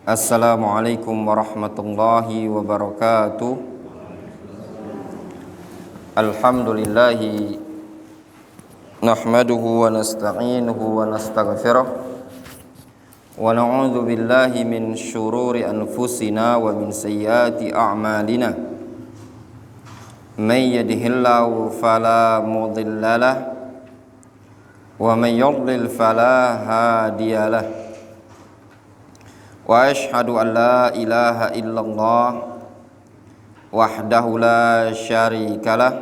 Assalamualaikum warahmatullahi wabarakatuh. Alhamdulillahi nahmaduhu wa nasta'inuhu wa nastaghfiruh wa na'udzu billahi min syururi anfusina wa min sayyiati a'malina. May yahdihillahu fala mudilla lahu wa may yudlil fala hadiya lahu. Wa ashhadu an la ilaha illallah wahdahu la syarika lah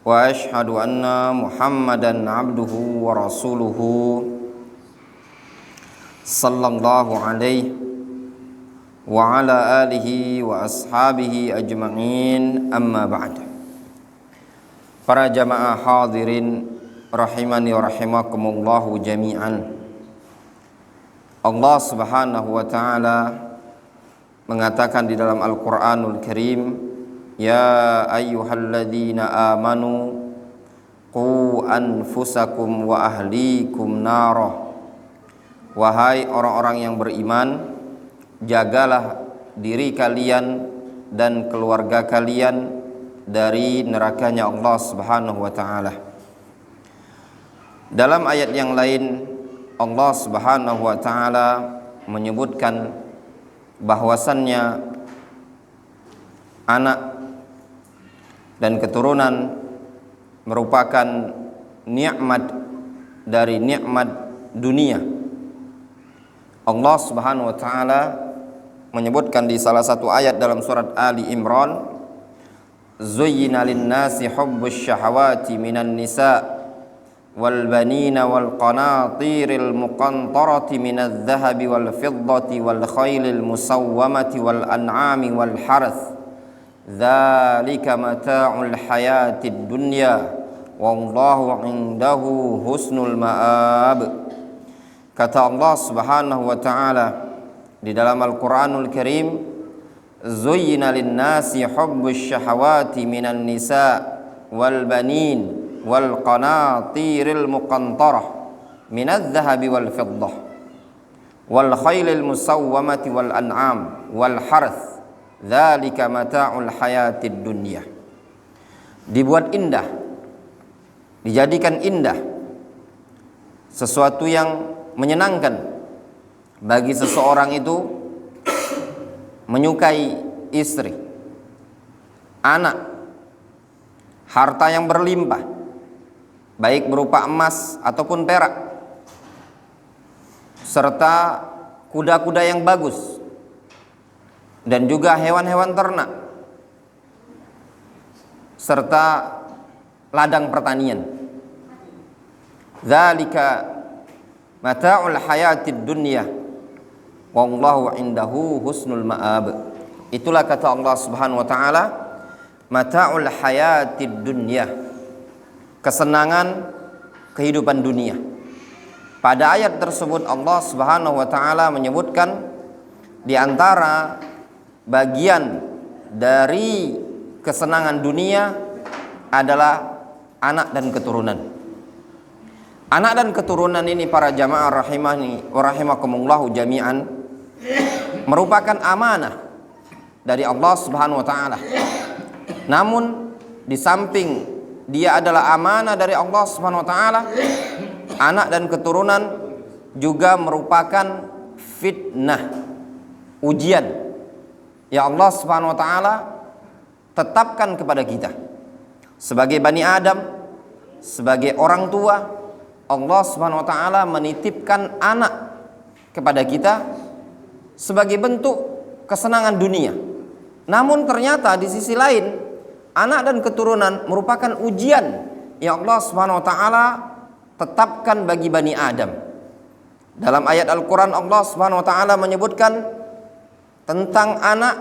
wa ashhadu anna Muhammadan abduhu wa rasuluhu sallallahu alaihi wa ala alihi wa ashabihi ajma'in, amma ba'd. Para jamaah hadirin rahimani wa rahimakumullahu jami'an. Allah Subhanahu wa ta'ala mengatakan di dalam Al-Qur'anul Karim, ya ayyuhalladzina amanu qu anfusakum wa ahlikum nara. Wahai orang-orang yang beriman, jagalah diri kalian dan keluarga kalian dari nerakanya Allah Subhanahu wa ta'ala. Dalam ayat yang lain Allah Subhanahu wa ta'ala menyebutkan bahwasannya anak dan keturunan merupakan nikmat dari nikmat dunia. Allah Subhanahu wa ta'ala menyebutkan di salah satu ayat dalam surat Ali Imran, zuyyina lin-nasi hubbus syahawati minan nisa' wal banina wal qanatiril muqantarati minadh dhahabi wal fiddati wal khailil musawwamati wal an'ami wal harth dzalika mata'ul hayatid dunya wallahu 'indahu husnul ma'ab. Kata Allah Subhanahu wa ta'ala di dalam Al-Qur'anul Karim, zuyyina lin-nasi hubbus syahawati minan nisa' wal banin wal qanatiril muqantarah minadh dhahabi wal fiddah wal khailil musawwamati wal an'am wal harth dzalika mata'ul hayatid dunya. Dibuat indah, dijadikan indah, sesuatu yang menyenangkan bagi seseorang itu menyukai istri, anak, harta yang berlimpah, baik berupa emas ataupun perak, serta kuda-kuda yang bagus, dan juga hewan-hewan ternak, serta ladang pertanian. Dzalika mata'ul hayatid dunya wallahu 'indahu husnul ma'ab. Itulah kata Allah Subhanahu wa ta'ala, mata'ul hayatid dunya, kesenangan kehidupan dunia. Pada ayat tersebut Allah Subhanahu wa ta'ala menyebutkan di antara bagian dari kesenangan dunia adalah anak dan keturunan. Anak dan keturunan ini para jamaah rahimani wa rahimakumullahu jami'an merupakan amanah dari Allah Subhanahu wa ta'ala. Namun di samping dia adalah amanah dari Allah Subhanahu wa ta'ala, anak dan keturunan juga merupakan fitnah, ujian yang Allah Subhanahu wa ta'ala tetapkan kepada kita sebagai Bani Adam, sebagai orang tua. Allah Subhanahu wa ta'ala menitipkan anak kepada kita sebagai bentuk kesenangan dunia. Namun ternyata di sisi lain, anak dan keturunan merupakan ujian yang Allah Subhanahu wa ta'ala tetapkan bagi Bani Adam. Dalam ayat Al-Quran Allah Subhanahu wa ta'ala menyebutkan tentang anak,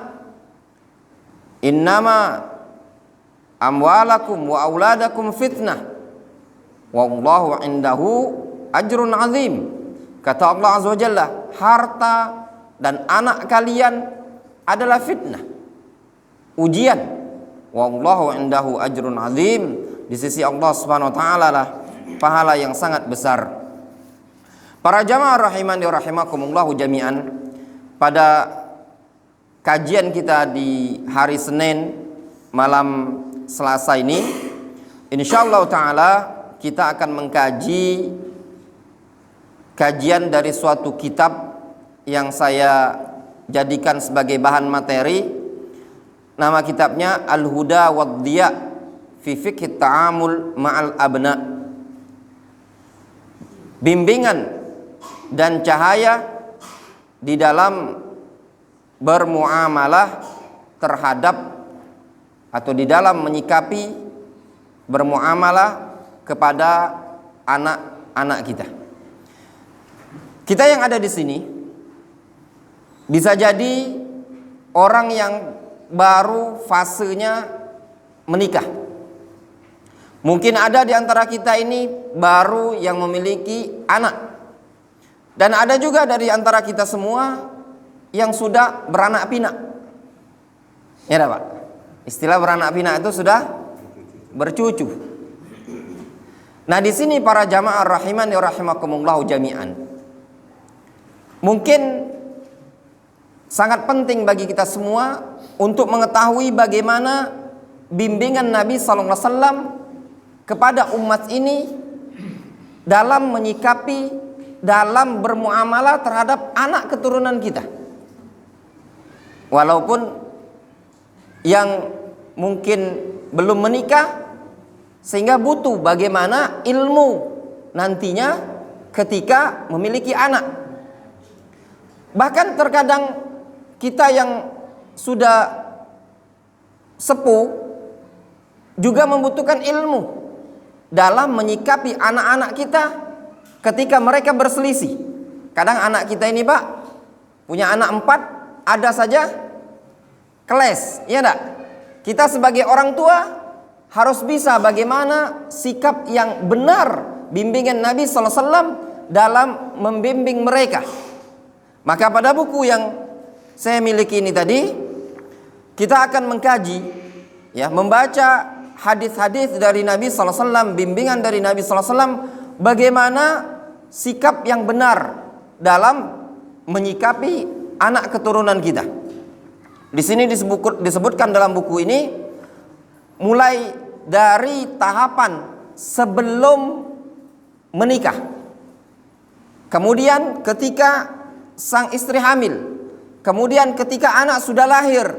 innama amwalakum wa auladakum fitnah wallahu 'indahu ajrun 'azim. Kata Allah Azza wa Jalla, harta dan anak kalian adalah fitnah, ujian. Wallahu 'indahu ajrun 'azim. Di sisi Allah Subhanahu wa ta'ala lah pahala yang sangat besar. Para jamaah rahimani wa rahimakumullahu jami'an, pada kajian kita di hari Senin malam Selasa ini, insyaallah ta'ala kita akan mengkaji kajian dari suatu kitab yang saya jadikan sebagai bahan materi. Nama kitabnya Al-Huda wad-Diya fi Fiqh Ta'amul Ma'al Abna. Bimbingan dan cahaya di dalam bermuamalah terhadap atau di dalam menyikapi bermuamalah kepada anak-anak kita. Kita yang ada di sini bisa jadi orang yang baru fasenya menikah. Mungkin ada di antara kita ini baru yang memiliki anak. Dan ada juga dari antara kita semua yang sudah beranak pinak. Ya Pak. Istilah beranak pinak itu sudah bercucu. Nah, di sini para jamaah rahimani rahimakumullah jami'an. Mungkin sangat penting bagi kita semua untuk mengetahui bagaimana bimbingan Nabi sallallahu alaihi wasallam kepada umat ini dalam menyikapi, dalam bermuamalah terhadap anak keturunan kita. Walaupun yang mungkin belum menikah, sehingga butuh bagaimana ilmu nantinya ketika memiliki anak. Bahkan terkadang kita yang sudah sepuh juga membutuhkan ilmu dalam menyikapi anak-anak kita ketika mereka berselisih. Kadang anak kita ini Pak punya anak 4, ada saja keles, ya enggak? Kita sebagai orang tua harus bisa bagaimana sikap yang benar bimbingan Nabi sallallahu alaihi wasallam dalam membimbing mereka. Maka pada buku yang saya miliki ini tadi, kita akan mengkaji, ya, membaca hadis-hadis dari Nabi sallallahu alaihi wasallam, bimbingan dari Nabi sallallahu alaihi wasallam bagaimana sikap yang benar dalam menyikapi anak keturunan kita. Di sini disebutkan dalam buku ini mulai dari tahapan sebelum menikah. Kemudian ketika sang istri hamil, kemudian ketika anak sudah lahir,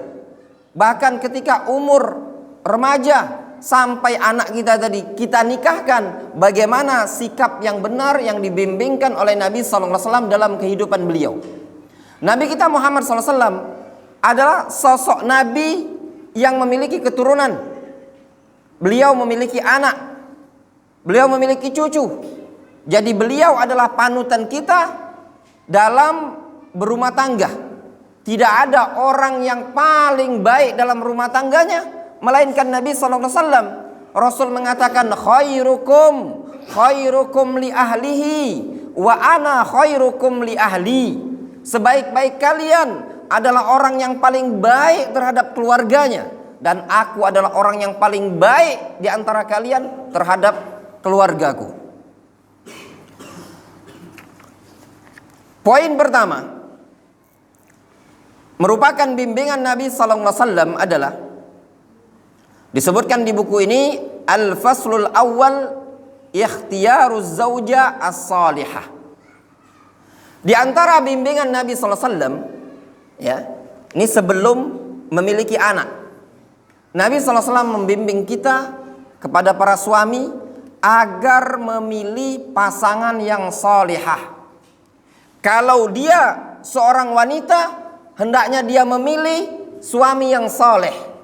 bahkan ketika umur remaja sampai anak kita tadi kita nikahkan, bagaimana sikap yang benar yang dibimbingkan oleh Nabi sallallahu alaihi wasallam dalam kehidupan beliau. Nabi kita Muhammad sallallahu alaihi wasallam adalah sosok Nabi yang memiliki keturunan. Beliau memiliki anak, beliau memiliki cucu. Jadi beliau adalah panutan kita dalam berumah tangga. Tidak ada orang yang paling baik dalam rumah tangganya melainkan Nabi sallallahu alaihi wasallam. Rasul mengatakan khairukum li ahlihi wa ana khairukum li ahli. Sebaik-baik kalian adalah orang yang paling baik terhadap keluarganya, dan aku adalah orang yang paling baik di antara kalian terhadap keluargaku. Poin pertama merupakan bimbingan Nabi sallallahu alaihi wasallam adalah disebutkan di buku ini Al-Faslul Awwal Ikhtiyaruz Zawja As-Salihah. Di antara bimbingan Nabi sallallahu alaihi wasallam, ya, ini sebelum memiliki anak, Nabi sallallahu alaihi wasallam membimbing kita kepada para suami agar memilih pasangan yang salihah. Kalau dia seorang wanita, hendaknya dia memilih suami yang saleh.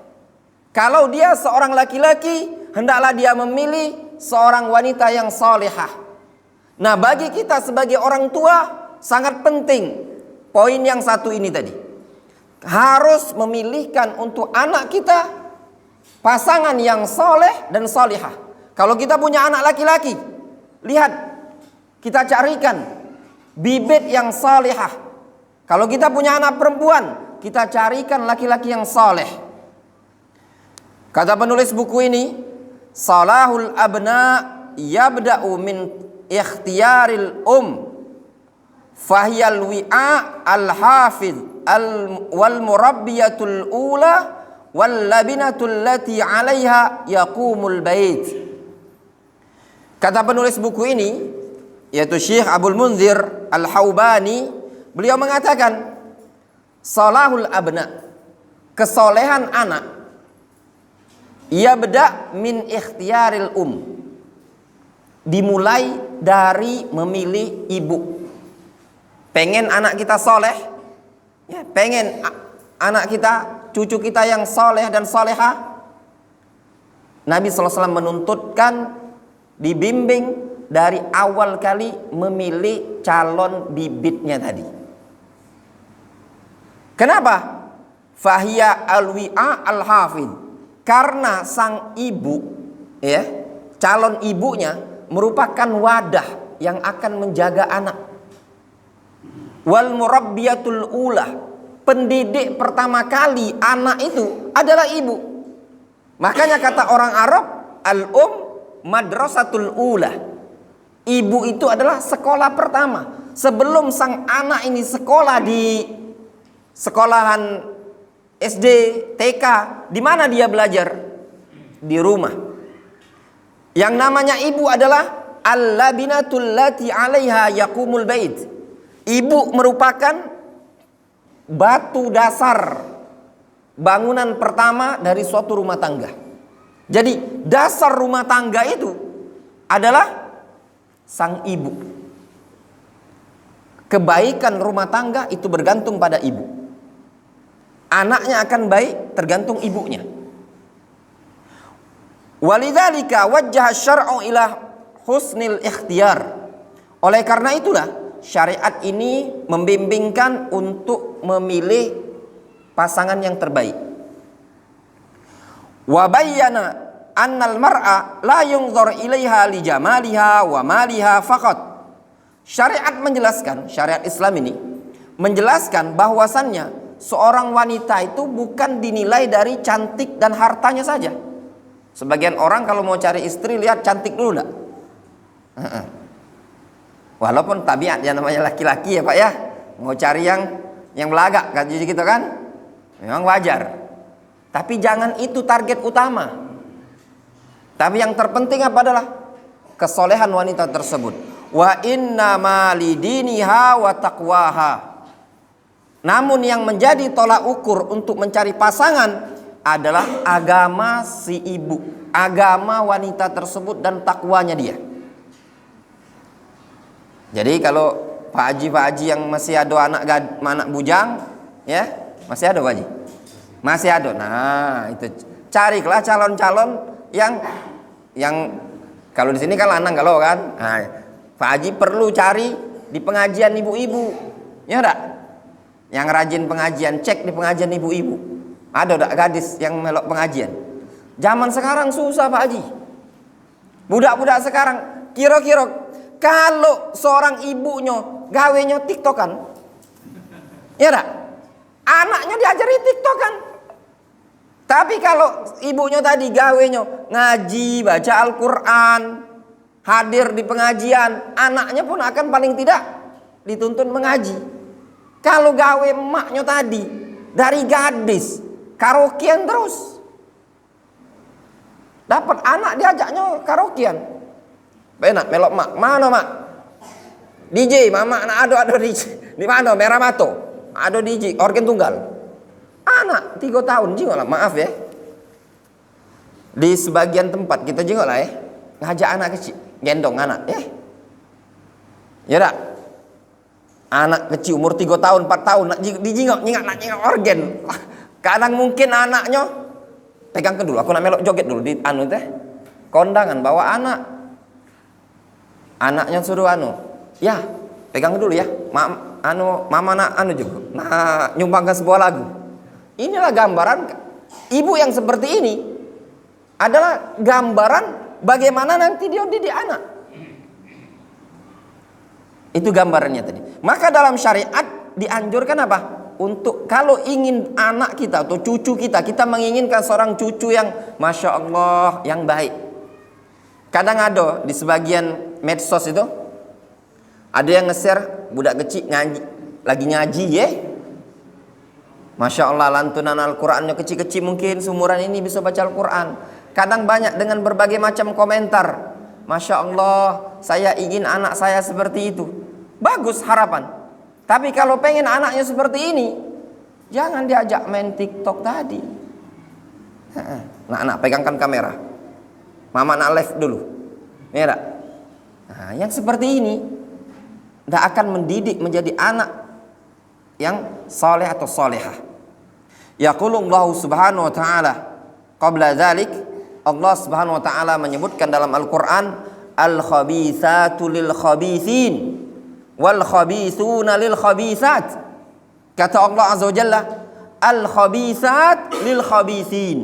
Kalau dia seorang laki-laki, hendaklah dia memilih seorang wanita yang salihah. Nah, bagi kita sebagai orang tua sangat penting poin yang satu ini tadi. Harus memilihkan untuk anak kita pasangan yang soleh dan solihah. Kalau kita punya anak laki-laki, lihat, kita carikan bibit yang solihah. Kalau kita punya anak perempuan, kita carikan laki-laki yang soleh. Kata penulis buku ini, salahul abna yabda'u min ikhtiyaril Fahiyal wi'a al-hafidh wal murabbiyatul ula wal labinatul lati 'alaiha yaqumul bait. Kata penulis buku ini, yaitu Syekh Abdul Munzir Al-Haubani, beliau mengatakan salahul abna, kesolehan anak, yabda min ikhtiyaril dimulai dari memilih ibu. Pengen anak kita soleh, ya, pengen anak kita, cucu kita yang soleh dan soleha, Nabi SAW menuntutkan, dibimbing dari awal kali memilih calon bibitnya tadi. Kenapa? Fahiya alwi'a al-hafidh, karena sang ibu, ya, calon ibunya merupakan wadah yang akan menjaga anak. Wal murabbiyatul ula, pendidik pertama kali anak itu adalah ibu. Makanya kata orang Arab, madrasatul ula, ibu itu adalah sekolah pertama. Sebelum sang anak ini sekolah di sekolahan SD, TK, di mana dia belajar? Di rumah. Yang namanya ibu adalah al-labinatul lati 'alaiha yaqumul bait. Ibu merupakan batu dasar bangunan pertama dari suatu rumah tangga. Jadi dasar rumah tangga itu adalah sang ibu. Kebaikan rumah tangga itu bergantung pada ibu. Anaknya akan baik tergantung ibunya. Walidzalika wajjaha syar'u ila husnil ikhtiyar. Oleh karena itulah syariat ini membimbingkan untuk memilih pasangan yang terbaik. Wa bayyana annal mar'a la yunzar ilaiha li jamaliha wa maliha faqat. Syariat menjelaskan, syariat Islam ini menjelaskan bahwasannya seorang wanita itu bukan dinilai dari cantik dan hartanya saja. Sebagian orang kalau mau cari istri lihat cantik dulu enggak? Walaupun tabiat ya, namanya laki-laki ya Pak ya, mau cari yang belagak kan gitu kan, memang wajar. Tapi jangan itu target utama. Tapi yang terpenting apa adalah kesolehan wanita tersebut. Wa inna ma lidiniha wa taqwaha. Namun yang menjadi tolak ukur untuk mencari pasangan adalah agama si ibu, agama wanita tersebut dan takwanya dia. Jadi kalau Pak Haji yang masih ada anak bujang, ya masih ada Pak Haji, masih ada. Nah itu carilah calon-calon yang kalau di sini kan lanang kalau kan. Nah, Pak Haji perlu cari di pengajian ibu-ibu, ya enggak? Yang rajin pengajian, cek di pengajian ibu-ibu. Ada enggak gadis yang melok pengajian? Zaman sekarang susah Pak Haji. Budak-budak sekarang kira-kira kalau seorang ibunya gawenya tiktokan, ya enggak? Anaknya diajari tiktokan. Tapi kalau ibunya tadi gawenya ngaji, baca Al-Quran, hadir di pengajian, anaknya pun akan paling tidak dituntun mengaji. Kalau gawe emaknya tadi dari gadis karaokean terus, dapat anak diajaknya karaokean. Benak melok mak, mana mak? DJ, mama nak ada DJ. Di mana? Merah Mato. Ada DJ, organ tunggal. Anak 3 tahun jengok lah, maaf ya. Di sebagian tempat kita jengok lah ya, ngajak anak kecil, gendong anak ya. Ya dak? Anak kecil umur 3 tahun, 4 tahun nak dijengok, nyingak organ. Kadang mungkin anaknya pegang ke dulu, aku nak melok joget dulu di anu teh. Kondangan bawa anak. Anaknya suruh ya pegang dulu ya, mama nak juga, nah nyumbangkan sebuah lagu. Inilah gambaran ibu yang seperti ini adalah gambaran bagaimana nanti dia didik anak. Itu gambarannya tadi. Maka dalam syariat dianjurkan apa? Untuk kalau ingin anak kita atau cucu kita menginginkan seorang cucu yang masya Allah, yang baik. Kadang ada di sebagian medsos itu Ada yang nge-share budak kecil ngaji, lagi ngaji ya. Masya Allah, lantunan Al-Qurannya kecil-kecil, mungkin seumuran ini bisa baca Al-Quran. Kadang banyak dengan berbagai macam komentar. Masya Allah, saya ingin anak saya seperti itu. Bagus harapan. Tapi kalau pengen anaknya seperti ini, jangan diajak main TikTok tadi. Nak pegangkan kamera. Mama nak live dulu. Ya tak? Nah, yang seperti ini tidak akan mendidik menjadi anak yang saleh atau salehah. Yaqulullahu subhanahu wa ta'ala qabla dzalik, Allah subhanahu wa ta'ala menyebutkan dalam Al-Quran, al-khabithatu lil khabithin wal khabithuna lil khabithat. Kata Allah azza wa jalla, al-khabithat lil khabithin.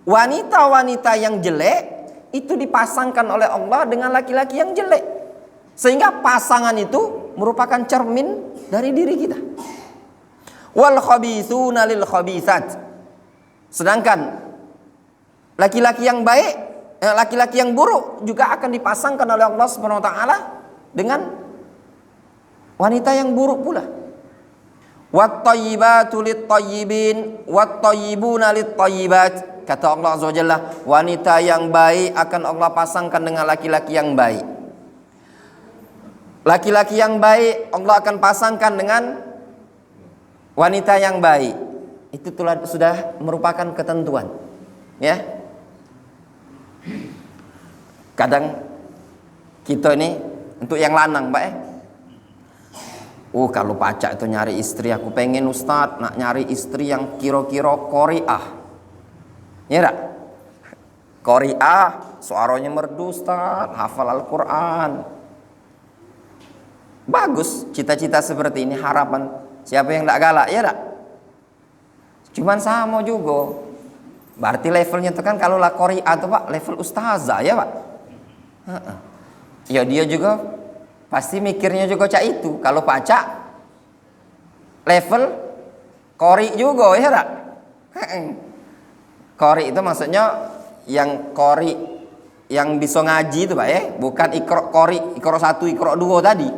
Wanita-wanita yang jelek itu dipasangkan oleh Allah dengan laki-laki yang jelek, sehingga pasangan itu merupakan cermin dari diri kita. Wal khabithuna lil khabithat. Sedangkan laki-laki yang baik, laki-laki yang buruk juga akan dipasangkan oleh Allah Subhanahu wa taala dengan wanita yang buruk pula. Wat thayyibatu lit thayyibin wat thayyibuna lit thayyibat. Kata Allah azza wa jalla, wanita yang baik akan Allah pasangkan dengan laki-laki yang baik. Laki-laki yang baik Allah akan pasangkan dengan wanita yang baik. Itu sudah merupakan ketentuan, ya. Kadang kita ini untuk yang lanang, Pak, kalau pacak itu nyari istri, aku pengen Ustadz nak nyari istri yang kira-kira Qori'ah. Ya tak? Qori'ah, suaranya merdu Ustadz, hafal Al-Quran. Bagus, cita-cita seperti ini, harapan siapa yang tak galak, ya tak? Cuman sama juga. Berarti levelnya itu kan kalau lah Qori'ah itu Pak, level ustazah ya Pak. Ya dia juga pasti mikirnya juga cak itu. Kalau pacak level Qori juga ya tak? Qori itu maksudnya yang Qori yang bisa ngaji itu Pak ya, bukan Iqra Qori, Iqra 1, Iqra 2 tadi.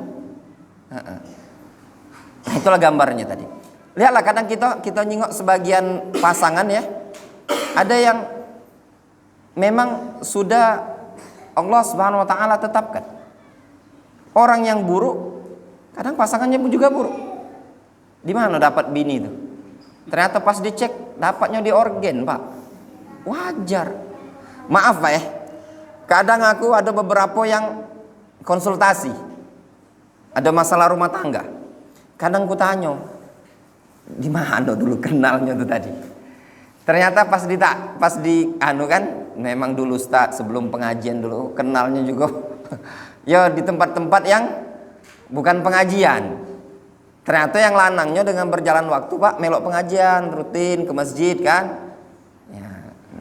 Itulah gambarnya tadi. Lihatlah kadang kita nyingok sebagian pasangan ya. Ada yang memang sudah Allah Subhanahu wa taala tetapkan. Orang yang buruk kadang pasangannya pun juga buruk. Di mana dapat bini itu? Ternyata pas dicek dapatnya di organ, Pak. Wajar. Maaf Pak ya. Kadang aku ada beberapa yang konsultasi. Ada masalah rumah tangga. Kadang ku tanya, di mana dulu kenalnya tuh tadi? Ternyata pas kan, memang dulu Ustaz sebelum pengajian dulu kenalnya juga. Ya di tempat-tempat yang bukan pengajian. Ternyata yang lanangnya dengan berjalan waktu Pak melok pengajian rutin ke masjid kan. Ya,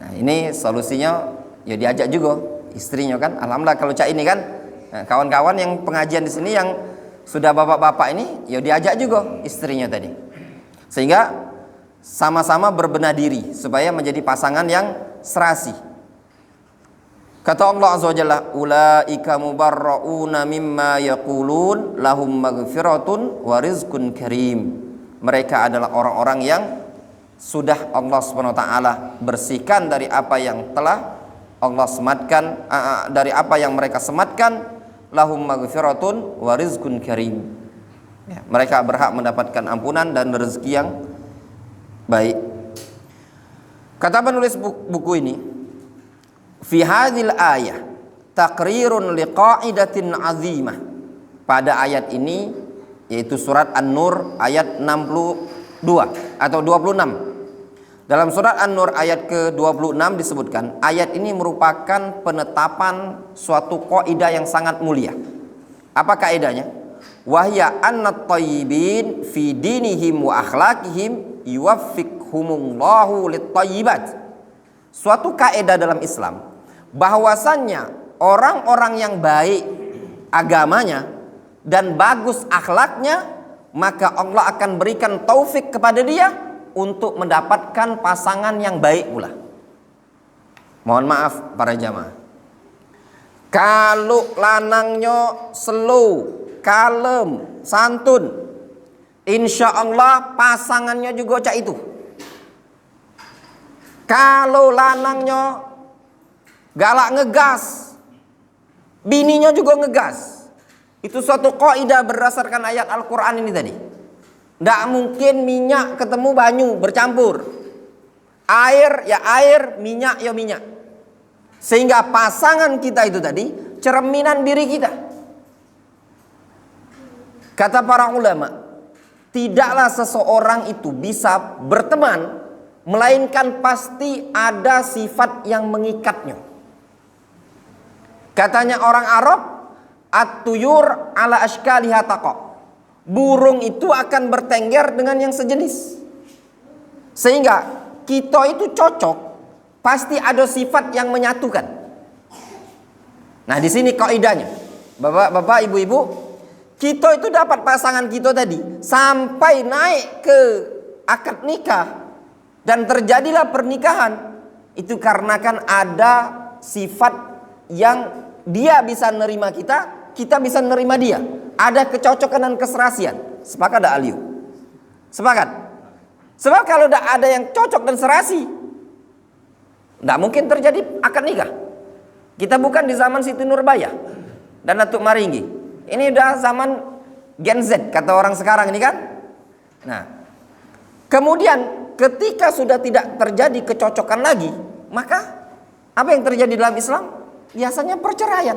nah ini solusinya ya diajak juga istrinya kan. Alhamdulillah kalau cak ini kan, nah, kawan-kawan yang pengajian di sini yang sudah bapak-bapak ini ya diajak juga istrinya tadi. Sehingga sama-sama berbenah diri supaya menjadi pasangan yang serasi. Kata Allah azza wa jalla, ulaika mubarrauna mimma yaqulun lahum maghfiratun wa rizqun karim. Mereka adalah orang-orang yang sudah Allah Subhanahu wa taala bersihkan dari apa yang telah Allah sematkan, dari apa yang mereka sematkan, lahum maghfiratun wa rizqun karim. Ya, mereka berhak mendapatkan ampunan dan rezeki yang baik. Kata penulis buku ini, fi hadhil ayah taqrirun liqaidatin azimah. Pada ayat ini yaitu surat An-Nur ayat 62 atau 26. Dalam surat An-Nur ayat ke-26 disebutkan, ayat ini merupakan penetapan suatu kaidah yang sangat mulia. Apa kaidahnya? Wahya annat thayyibin fi dinihim wa akhlaqihim yuwaffiqhumullahu lit-thayyibat. Suatu kaidah dalam Islam bahwasannya orang-orang yang baik agamanya dan bagus akhlaknya, maka Allah akan berikan taufik kepada dia untuk mendapatkan pasangan yang baik pula. Mohon maaf para jamaah, kalau lanangnya slow kalem, santun, insya Allah pasangannya juga cak itu. Kalau lanangnya galak ngegas, bininya juga ngegas. Itu suatu kaidah berdasarkan ayat Al-Quran ini tadi. Tidak mungkin minyak ketemu banyu bercampur. Air ya air, minyak ya minyak. Sehingga pasangan kita itu tadi cerminan diri kita. Kata para ulama, tidaklah seseorang itu bisa berteman melainkan pasti ada sifat yang mengikatnya. Katanya orang Arab, at-tuyur ala ashkaliha taqa. Burung itu akan bertengger dengan yang sejenis. Sehingga kita itu cocok, pasti ada sifat yang menyatukan. Nah, di sini kaidahnya. Bapak-bapak, ibu-ibu, kita itu dapat pasangan kita tadi sampai naik ke akad nikah dan terjadilah pernikahan, itu karena kan ada sifat yang dia bisa nerima kita, kita bisa nerima dia. Ada kecocokan dan keserasian. Sepakat tak Aliu? Sepakat? Sebab kalau tidak ada yang cocok dan serasi, tidak mungkin terjadi akad nikah. Kita bukan di zaman Siti Nurbaya dan Datuk Maringgi. Ini udah zaman Gen Z kata orang sekarang ini kan. Nah, kemudian ketika sudah tidak terjadi kecocokan lagi, maka apa yang terjadi dalam Islam? Biasanya perceraian.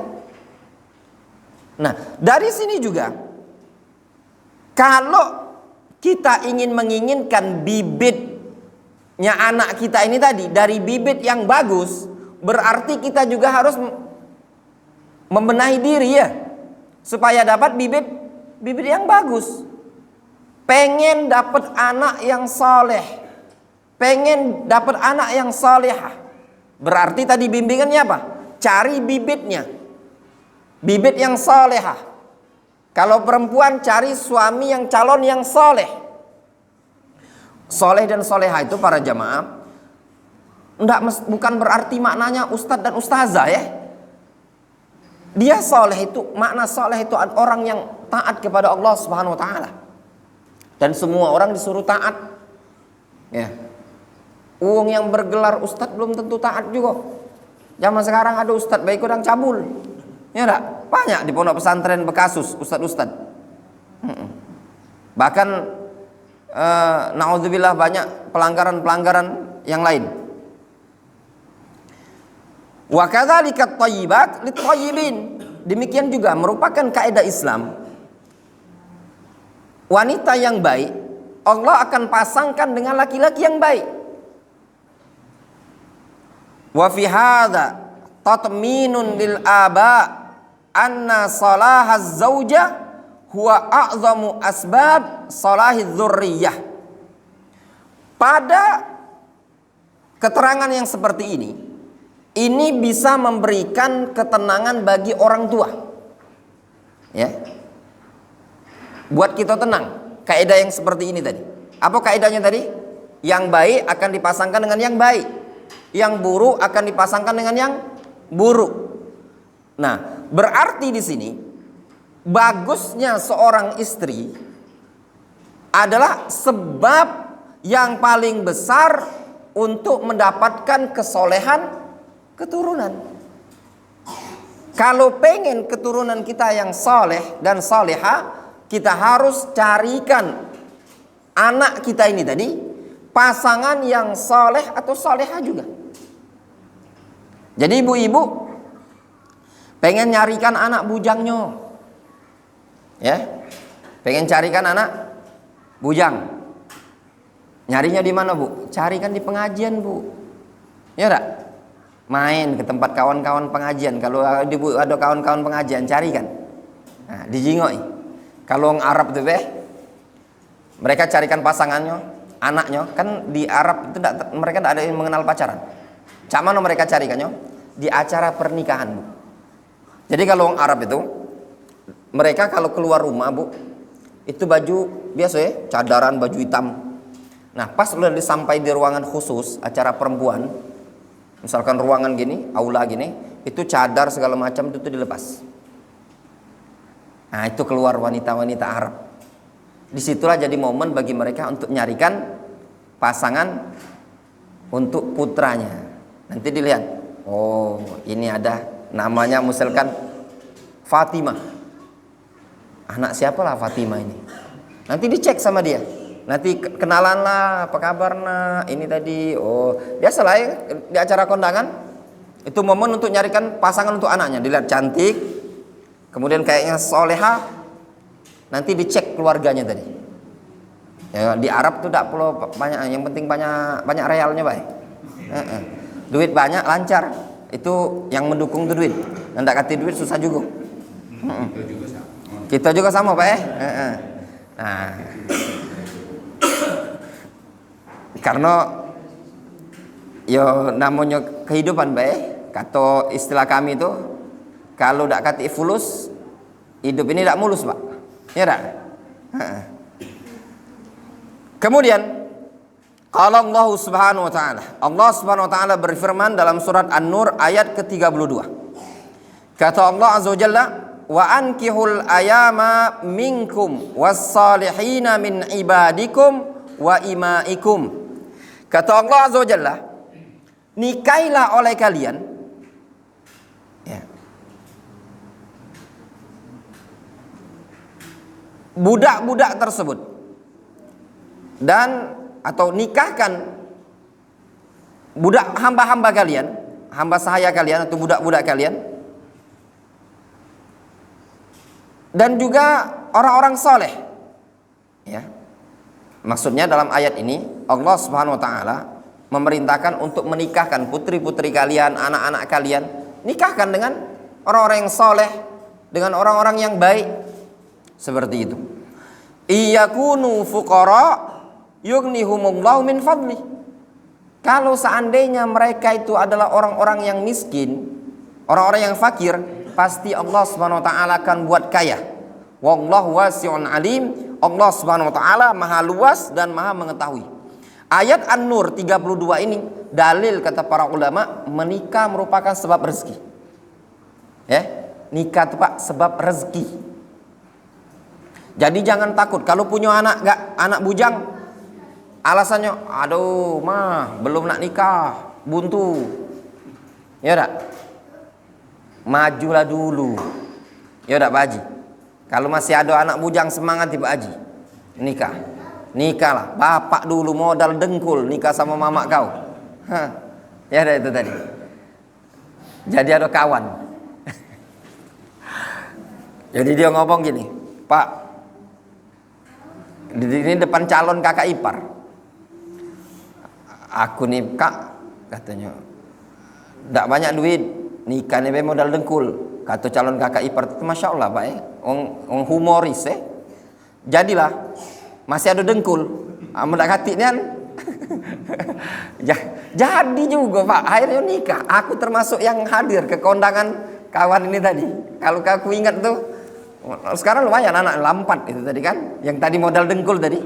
Nah, dari sini juga, kalau kita ingin menginginkan bibitnya anak kita ini tadi dari bibit yang bagus, berarti kita juga harus membenahi diri ya, supaya dapat bibit yang bagus. Pengen dapat anak yang soleh, pengen dapat anak yang solehah, berarti tadi bimbingannya apa? Cari bibitnya, bibit yang solehah. Kalau perempuan cari suami yang calon yang soleh. Soleh dan soleha itu para jamaah bukan berarti maknanya ustadz dan ustazah ya. Dia soleh itu, makna soleh itu orang yang taat kepada Allah Subhanahu Wa Taala. Dan semua orang disuruh taat. Ya. Uang yang bergelar ustadz belum tentu taat juga. Zaman sekarang ada ustadz baik orang cabul. Ya enggak? Banyak di pondok pesantren bekasus ustadz-ustadz. Bahkan naudzubillah banyak pelanggaran-pelanggaran yang lain. Wa kadzalika at-thayyibat lit-thayyibin. Demikian juga merupakan kaidah Islam. Wanita yang baik Allah akan pasangkan dengan laki-laki yang baik. Wa fi hadza tatminun lil aba anna salahaz zauja huwa a'zamu asbab salahiz dzurriyyah. Pada keterangan yang seperti ini bisa memberikan ketenangan bagi orang tua. Ya. Buat kita tenang. Kaidah yang seperti ini tadi. Apa kaidahnya tadi? Yang baik akan dipasangkan dengan yang baik. Yang buruk akan dipasangkan dengan yang buruk. Nah, berarti di sini bagusnya seorang istri adalah sebab yang paling besar untuk mendapatkan kesolehan keturunan. Kalau pengen keturunan kita yang soleh dan soleha, kita harus carikan anak kita ini tadi pasangan yang soleh atau soleha juga. Jadi ibu-ibu pengen nyarikan anak bujangnya, ya, pengen carikan anak bujang. Nyarinya di mana bu? Carikan di pengajian bu, ya enggak? Main ke tempat kawan-kawan pengajian. Kalau ada kawan-kawan pengajian carikan. Nah, dijingoi. Kalau orang Arab itu mereka carikan pasangannya, anaknya. Kan di Arab itu mereka tidak ada yang mengenal pacaran. Cak mana mereka carikannya? Di acara pernikahan bu. Jadi kalau orang Arab itu, mereka kalau keluar rumah bu, itu baju biasa ya, cadaran, baju hitam. Nah pas udah sampai di ruangan khusus acara perempuan, misalkan ruangan gini, aula gini, itu cadar segala macam itu dilepas. Nah, itu keluar wanita-wanita Arab. Disitulah jadi momen bagi mereka untuk nyarikan pasangan untuk putranya. Nanti dilihat, oh ini ada namanya misalkan Fatimah. Anak siapalah Fatimah ini? Nanti dicek sama dia. Nanti kenalan lah, apa kabar nak? Ini tadi, oh biasalah ya di acara kondangan. Itu momen untuk nyarikan pasangan untuk anaknya. Dilihat cantik, kemudian kayaknya soleha. Nanti dicek keluarganya tadi. Ya, di Arab tuh tidak perlu banyak, yang penting banyak realnya, baik. Duit banyak, lancar. Itu yang mendukung tuh duit. Nggak kasih duit susah juga. Kita juga sama, Pak. Nah, karena yo namanya kehidupan, Pak. Kata istilah kami itu, kalau tidak kati fulus, hidup ini tidak mulus, Pak. Ya tak? Kemudian kalau Allah Subhanahu wa taala, Allah Subhanahu wa taala berfirman dalam surat An-Nur ayat ke-32. Kata Allah Azza wa Jalla, "Wa ankihul ayama minkum was-salihina min ibadikum wa imaikum." Kata Allah Azza wa Jalla, nikailah oleh kalian ya, budak-budak tersebut, dan atau nikahkan budak hamba-hamba kalian, hamba sahaya kalian atau budak-budak kalian, dan juga orang-orang soleh. Ya, maksudnya dalam ayat ini Allah Subhanahu Wa Taala memerintahkan untuk menikahkan putri-putri kalian, anak-anak kalian, nikahkan dengan orang-orang yang soleh, dengan orang-orang yang baik, seperti itu. Iyakunu fuqara yughnihumullahu min fadli. Kalau seandainya mereka itu adalah orang-orang yang miskin, orang-orang yang fakir, pasti Allah Subhanahu wa taala akan buat kaya. Wallahu wasi'un alim. Allah Subhanahu wa taala maha luas dan maha mengetahui. Ayat An-Nur 32 ini dalil kata para ulama, menikah merupakan sebab rezeki. Ya, nikah itu Pak sebab rezeki. Jadi jangan takut kalau punya anak bujang, alasannya, aduh mah belum nak nikah, buntu. Ya tak? Majulah dulu. Ya tak Pak Haji? Kalau masih ada anak bujang semangat Pak Haji, nikahlah. Bapak dulu modal dengkul nikah sama mama kau. Ya ada itu tadi. Jadi ada kawan. Jadi dia ngomong gini, Pak, ini depan calon kakak ipar. Aku nih kak, katanya, tidak banyak duit, nikah nih modal dengkul. Kata calon kakak ipar itu, masya Allah Pak, orang humoris Jadilah masih ada dengkul, mendekati nian. Jadi juga Pak, akhirnya nikah. Aku termasuk yang hadir ke kondangan kawan ini tadi. Kalau aku ingat tuh, sekarang lumayan anak lampat itu tadi kan, yang tadi modal dengkul tadi.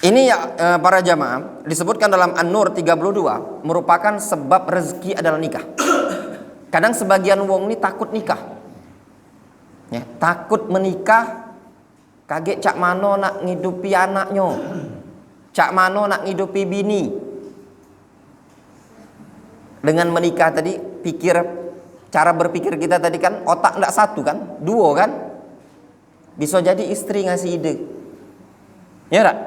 Ini ya para jamaah, disebutkan dalam An-Nur 32 merupakan sebab rezeki adalah nikah. Kadang sebagian wong ini takut nikah, ya, takut menikah, kaget cak mano nak ngidupi anaknya, cak mano nak ngidupi bini. Dengan menikah tadi, cara berpikir kita tadi kan otak enggak satu kan, duo kan, bisa jadi istri ngasih ide, ya enggak?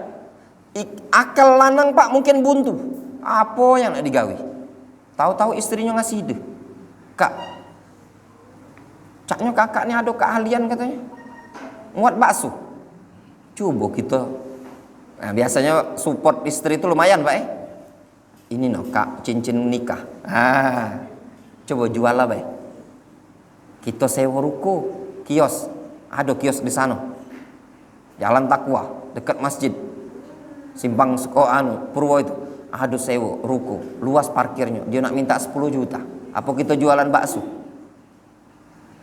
Akal lanang Pak mungkin buntu, apa yang nak digawi, tahu-tahu istrinya ngasih ide, kak, caknya kakak ini ada keahlian katanya nguat bakso, coba kita. Nah, biasanya support istri itu lumayan Pak ini no kak, cincin nikah, coba jual lah Pak, kita sewa ruko, kios, ada kios di sana, Jalan Takwa dekat masjid, Simpang Purwo itu, ada sewa ruko, luas parkirnya, dia nak minta 10 juta. Apa kita jualan bakso?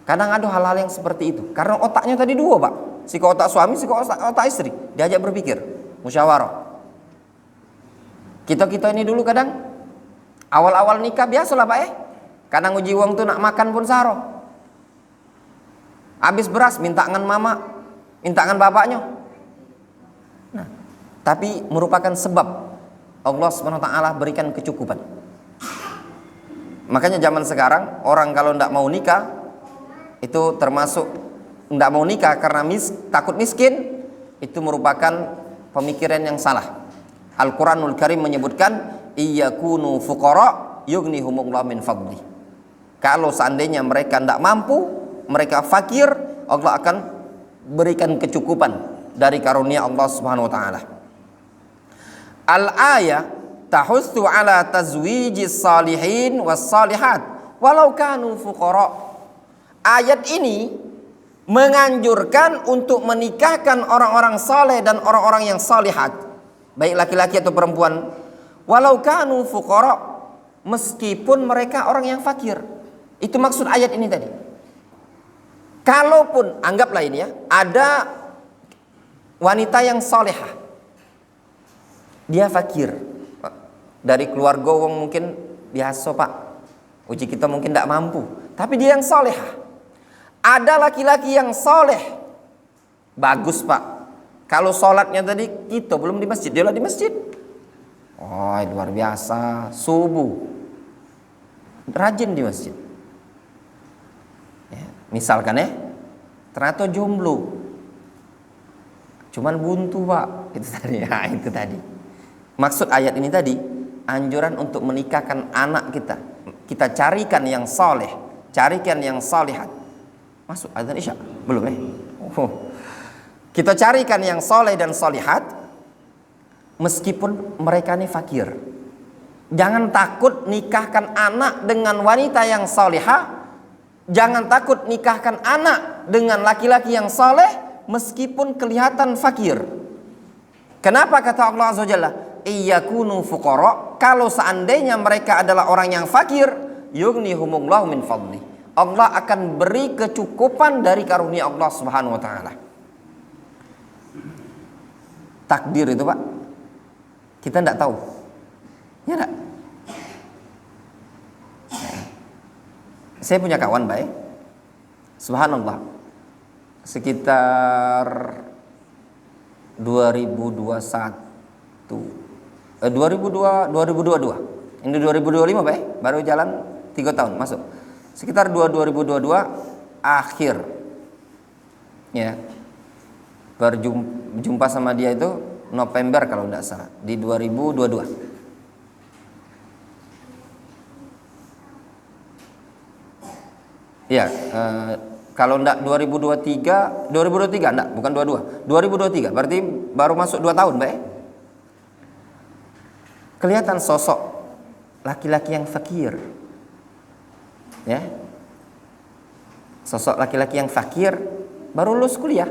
Kadang ada hal-hal yang seperti itu. Karena otaknya tadi dua Pak, si otak suami, si otak istri, diajak berpikir, musyawarah. Kita ini dulu kadang awal-awal nikah biasalah Pak kadang uji uang tuh nak makan pun saro. Habis beras minta ngan mama, minta ngan bapaknya. Nah, tapi merupakan sebab Allah Subhanahu wa taala berikan kecukupan. Makanya zaman sekarang orang kalau tidak mau nikah itu termasuk tidak mau nikah karena takut miskin, itu merupakan pemikiran yang salah. Al-Quranul Karim menyebutkan iyakunu fuqara yughnihumullah min fadli. Kalau seandainya mereka tidak mampu, mereka fakir, Allah akan berikan kecukupan dari karunia Allah Subhanahu wa taala. Al-ayah tahussu ala tazwijis salihin was salihat walau kanu fuqara. Ayat ini menganjurkan untuk menikahkan orang-orang saleh dan orang-orang yang salihat, baik laki-laki atau perempuan, walau kanu fuqara, meskipun mereka orang yang fakir. Itu maksud ayat ini tadi. Kalaupun anggaplah ini ya, ada wanita yang salehah, dia fakir, dari keluarga wong mungkin biasa pak, uji kita mungkin tidak mampu, tapi dia yang salehah. Ada laki-laki yang soleh, bagus pak. Kalau sholatnya tadi kita belum di masjid, dia lah di masjid. Oh luar biasa, subuh, rajin di masjid. Ya, misalkan ya, ternyata jomblo, cuman buntu pak. Itu tadi, ya, itu tadi. Maksud ayat ini tadi, anjuran untuk menikahkan anak kita. Kita carikan yang soleh, carikan yang salihat. Masuk azan isya? Belum Kita carikan yang soleh dan solihat, meskipun mereka ini fakir. Jangan takut nikahkan anak dengan wanita yang solihah. Jangan takut nikahkan anak dengan laki-laki yang soleh, meskipun kelihatan fakir. Kenapa kata Allah Azza wa Jalla iyakunu fuqara? Kalau seandainya mereka adalah orang yang fakir, yughnihumullahu min fadli, Allah akan beri kecukupan dari karunia Allah Subhanahu wa taala. Takdir itu pak, kita tidak tahu, ya enggak? Saya punya kawan baik, subhanallah, sekitar 2022, ini 2025 baik, baru jalan 3 tahun masuk. Sekitar 2022 akhir ya, berjumpa sama dia itu November kalau tidak salah, di 2022. Ya, kalau enggak 2023 enggak, bukan 22, 2023, berarti baru masuk 2 tahun baik. Kelihatan sosok laki-laki yang fakir. Ya, sosok laki-laki yang fakir, baru lulus kuliah.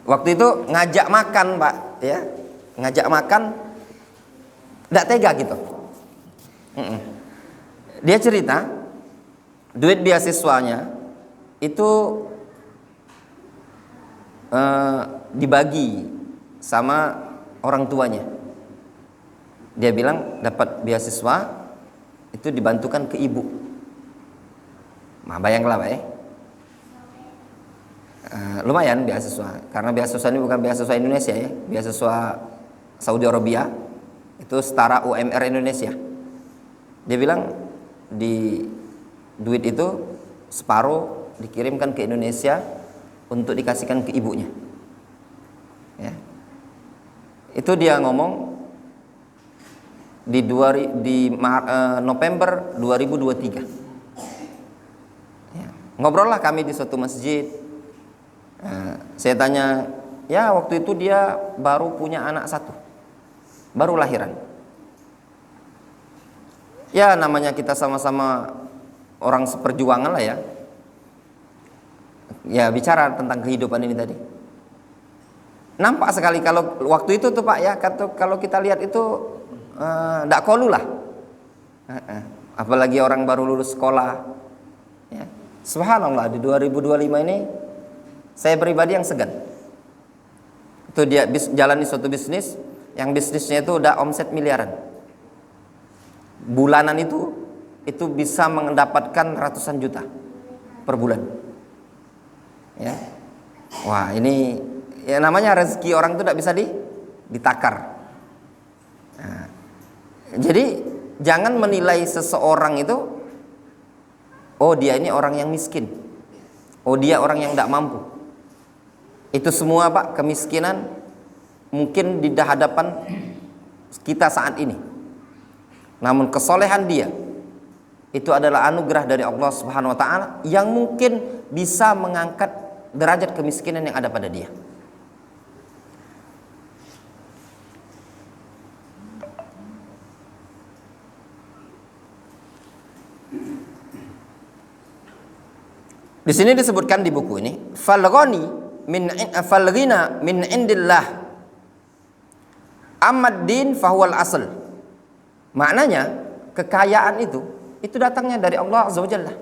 Waktu itu ngajak makan pak, ya, ngajak makan, tidak tega gitu. Dia cerita, duit beasiswanya itu dibagi sama orang tuanya. Dia bilang dapat beasiswa itu dibantukan ke ibu. Nah, bayanglah Pak lumayan beasiswa, karena beasiswa ini bukan beasiswa Indonesia ya, beasiswa Saudi Arabia, itu setara UMR Indonesia. Dia bilang di duit itu separuh dikirimkan ke Indonesia untuk dikasihkan ke ibunya. Ya. Itu dia ngomong di November 2023. Ya. Ngobrol lah kami di suatu masjid. Saya tanya, ya waktu itu dia baru punya anak 1, baru lahiran. Ya namanya kita sama-sama orang seperjuangan lah ya. Ya bicara tentang kehidupan ini tadi. Nampak sekali kalau waktu itu tuh Pak ya, kalau kita lihat itu ndak kolu lah. Apalagi orang baru lulus sekolah. Ya. Subhanallah, di 2025 ini saya pribadi yang segan. Itu dia jalani suatu bisnis, yang bisnisnya itu udah omset miliaran. Bulanan itu bisa mendapatkan ratusan juta per bulan. Ya. Wah, ini ya namanya rezeki orang itu tidak bisa ditakar. Nah, jadi jangan menilai seseorang itu, oh dia ini orang yang miskin, oh dia orang yang tidak mampu. Itu semua Pak, kemiskinan mungkin di hadapan kita saat ini. Namun kesolehan dia itu adalah anugerah dari Allah Subhanahu wa taala yang mungkin bisa mengangkat derajat kemiskinan yang ada pada dia. Di sini disebutkan di buku ini, falghani falghina min indillah amad din fahuwal asl. Maknanya kekayaan itu datangnya dari Allah Azza wa Jalla.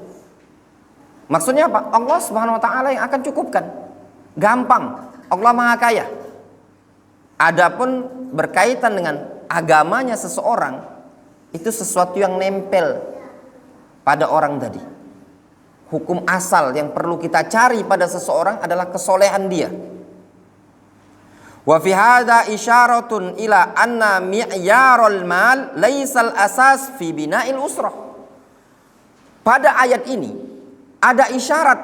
Maksudnya apa? Allah Subhanahu wa taala yang akan cukupkan. Gampang. Allah Maha Kaya. Adapun berkaitan dengan agamanya seseorang, itu sesuatu yang nempel pada orang tadi. Hukum asal yang perlu kita cari pada seseorang adalah kesolehan dia. Wa fi hadza isyaratun ila anna mi'yarul mal laisal asas fi bina'il usrah. Pada ayat ini ada isyarat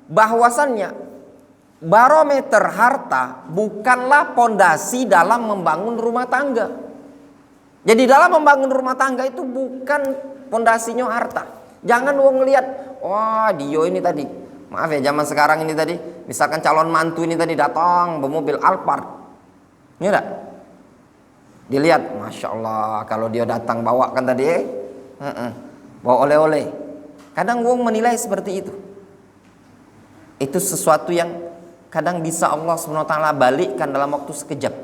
bahwasannya barometer harta bukanlah pondasi dalam membangun rumah tangga. Jadi dalam membangun rumah tangga itu bukan pondasinya harta. Jangan wong ngelihat, wah Dio ini tadi, maaf ya zaman sekarang ini tadi, misalkan calon mantu ini tadi datang bermobil Alphard, ini enggak? Dilihat, masya Allah kalau dia datang bawa kan tadi, bawa oleh-oleh. Kadang wong menilai seperti itu. Itu sesuatu yang kadang bisa Allah SWT balikkan dalam waktu sekejap.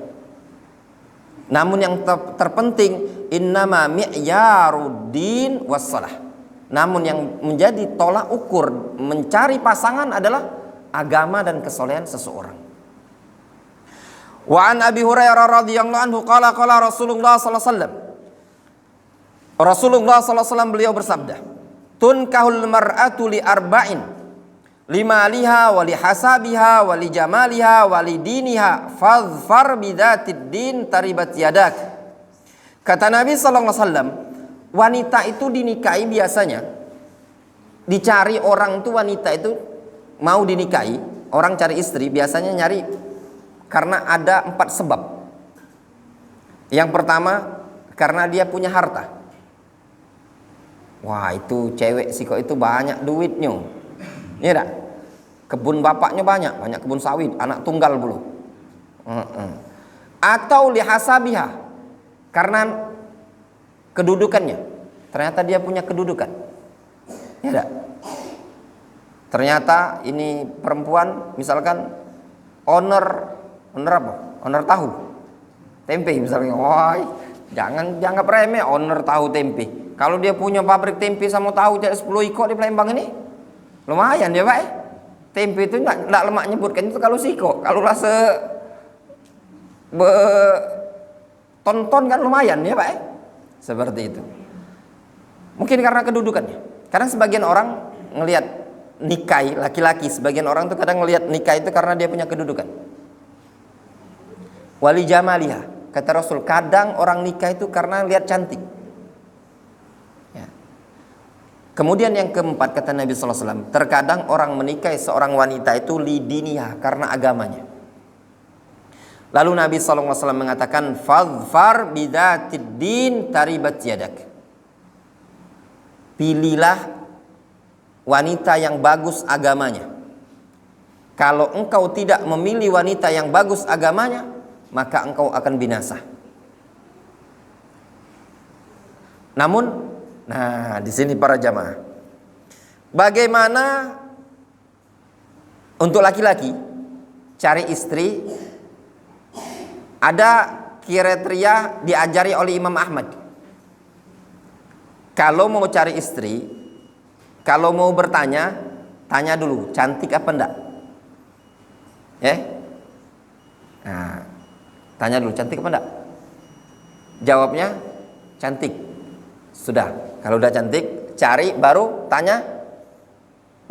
Namun yang terpenting, innama mi'yaruddin wassalah. Namun yang menjadi tolak ukur mencari pasangan adalah agama dan kesolehan seseorang. Wa an Abi Hurairah radhiyallahu anhu qala Rasulullah sallallahu alaihi wasallam. Rasulullah sallallahu alaihi wasallam beliau bersabda, tunkahul mar'atu li arba'in, limaliha wa li hasabiha wa li jamaliha wa li diniha fadhfar bidzatid din taribat yadak. Kata Nabi sallallahu alaihi wasallam, wanita itu dinikahi biasanya dicari orang itu, wanita itu mau dinikahi, orang cari istri biasanya nyari karena ada 4 sebab. Yang pertama karena dia punya harta. Wah itu cewek sih kok itu banyak duitnya, iya tak? Kebun bapaknya banyak kebun sawit, anak tunggal belum. Atau lihasabiha, karena kedudukannya, ternyata dia punya kedudukan, iya tak? Ternyata ini perempuan misalkan owner apa? Owner tahu tempe misalnya. Wah jangan dianggap remeh owner tahu tempe. Kalau dia punya pabrik tempe sama tahu jadi 10 ekor di Palembang ini, lumayan dia Pak. Tempe itu enggak lemak nyebutkan itu kalau siko. Kalau rasa tonton kan lumayan ya Pak. Seperti itu. Mungkin karena kedudukannya. Kadang sebagian orang ngelihat nikahi laki-laki, sebagian orang tuh kadang ngelihat nikah itu karena dia punya kedudukan. Wali jamaliha, kata Rasul, kadang orang nikah itu karena lihat cantik. Kemudian yang keempat kata Nabi sallallahu alaihi wasallam, terkadang orang menikahi seorang wanita itu lidiniha, karena agamanya. Lalu Nabi sallallahu alaihi wasallam mengatakan, fadhfar bidzatid din taribat yadak. Pilihlah wanita yang bagus agamanya. Kalau engkau tidak memilih wanita yang bagus agamanya, maka engkau akan binasa. Namun nah, di sini para jamaah, bagaimana untuk laki-laki cari istri? Ada kriteria diajari oleh Imam Ahmad. Kalau mau cari istri, kalau mau bertanya, tanya dulu cantik apa enggak? Nah, tanya dulu cantik apa enggak? Jawabnya cantik. Sudah. Kalau udah cantik, cari baru tanya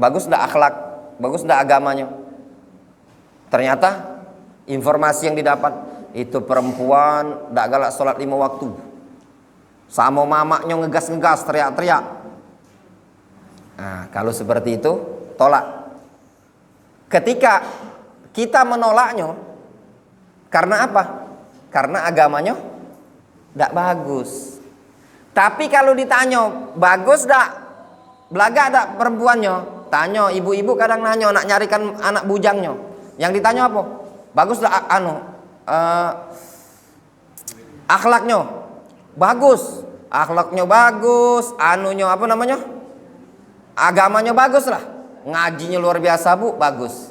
bagus enggak akhlak, bagus enggak agamanya. Ternyata informasi yang didapat itu perempuan tidak galak sholat 5 waktu. Sama mamaknya ngegas-ngegas, teriak-teriak. Nah, kalau seperti itu tolak. Ketika kita menolaknya, karena apa? Karena agamanya tidak bagus. Tapi kalau ditanya bagus tidak, belaga tidak perempuannya, tanya ibu-ibu kadang nanya nak nyarikan anak bujangnya. Yang ditanya apa? Bagus tidak akhlaknya? Bagus. Akhlaknya bagus, agamanya bagus lah. Ngajinya luar biasa bu, bagus.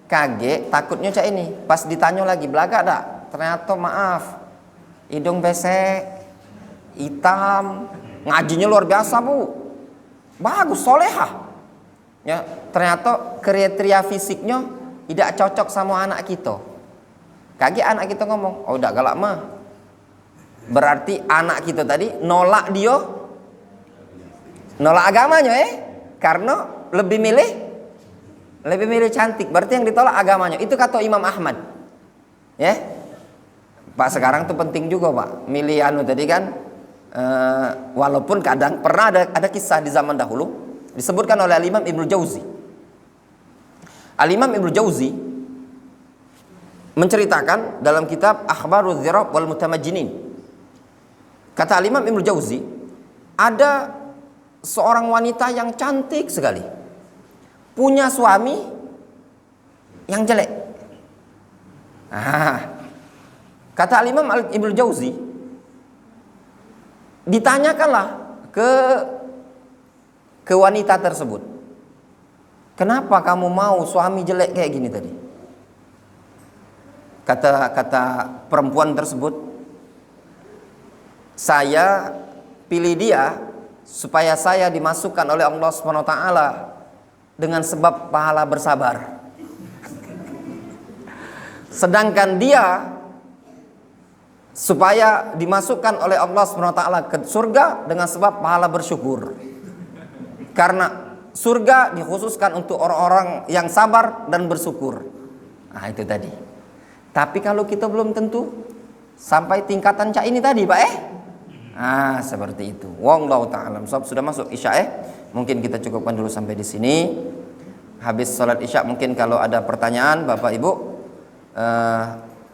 Kaget, takutnya cak ini. Pas ditanya lagi, belaga tak? Ternyata maaf, hidung pesek, hitam, ngajinya luar biasa bu, bagus, solehah. Ya, ternyata kriteria fisiknya tidak cocok sama anak kita. Kaget anak kita ngomong, oh udah galak mah. Berarti anak kita tadi nolak agamanya karena lebih milih cantik. Berarti yang ditolak agamanya. Itu kata Imam Ahmad. Ya. Pak sekarang tuh penting juga Pak. Milih tadi kan walaupun kadang pernah ada kisah di zaman dahulu disebutkan oleh Al-Imam Ibnu Jauzi. Al-Imam Ibnu Jauzi menceritakan dalam kitab Akhbaruz Dzirab wal Mutamajjinin. Kata Al-Imam Ibnu Jauzi, ada seorang wanita yang cantik sekali, punya suami yang jelek. Kata Al-Imam Ibnu Jauzi, ditanyakanlah ke wanita tersebut, kenapa kamu mau suami jelek kayak gini tadi? Kata perempuan tersebut, saya pilih dia supaya saya dimasukkan oleh Allah SWT dengan sebab pahala bersabar. Sedangkan dia supaya dimasukkan oleh Allah SWT ke surga dengan sebab pahala bersyukur. Karena surga dikhususkan untuk orang-orang yang sabar dan bersyukur. Nah itu tadi. Tapi kalau kita belum tentu sampai tingkatan cak ini tadi Pak seperti itu. Wallahu ta'ala. Sudah masuk Isya Mungkin kita cukupkan dulu sampai di sini. Habis salat Isya mungkin kalau ada pertanyaan Bapak Ibu,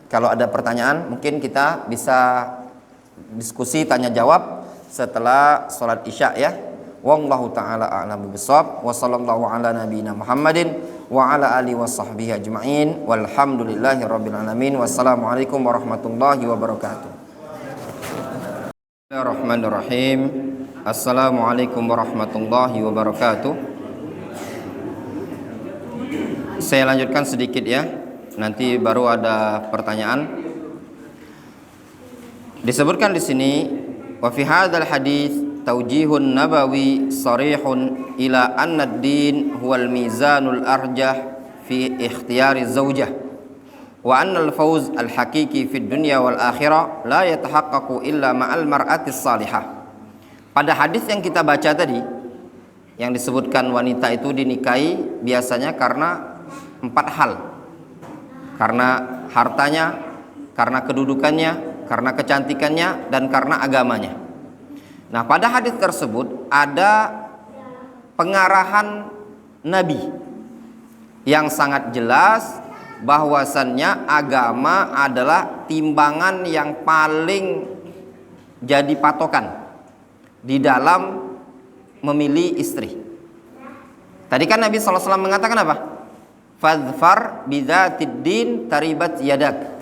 kalau ada pertanyaan mungkin kita bisa diskusi tanya jawab setelah salat Isya ya. Wallahu ta'ala a'lamu bissawab. Wa sallallahu ala nabiyyina Muhammadin wa ala alihi washabbihi ajma'in. Walhamdulillahirabbil alamin. Wassalamualaikum warahmatullahi wabarakatuh. Bismillahirrahmanirrahim. Assalamualaikum warahmatullahi wabarakatuh. Saya lanjutkan sedikit ya. Nanti baru ada pertanyaan. Disebutkan di sini wa fi hadzal hadits taujihun nabawi sarihun ila anna ad-din huwal mizanul arjah fi ikhtiyari zawjah wa anna al-fawz al-haqiqi fid dunya wal akhirah la yatahaqqaqu illa ma'al mar'atis salihah. Pada hadis yang kita baca tadi yang disebutkan wanita itu dinikahi biasanya karena 4 hal. Karena hartanya, karena kedudukannya, karena kecantikannya, dan karena agamanya. Nah, pada hadis tersebut ada pengarahan Nabi yang sangat jelas bahwasannya agama adalah timbangan yang paling jadi patokan di dalam memilih istri. Tadi kan Nabi SAW mengatakan apa? Fadfar bidzatid din taribat yadak.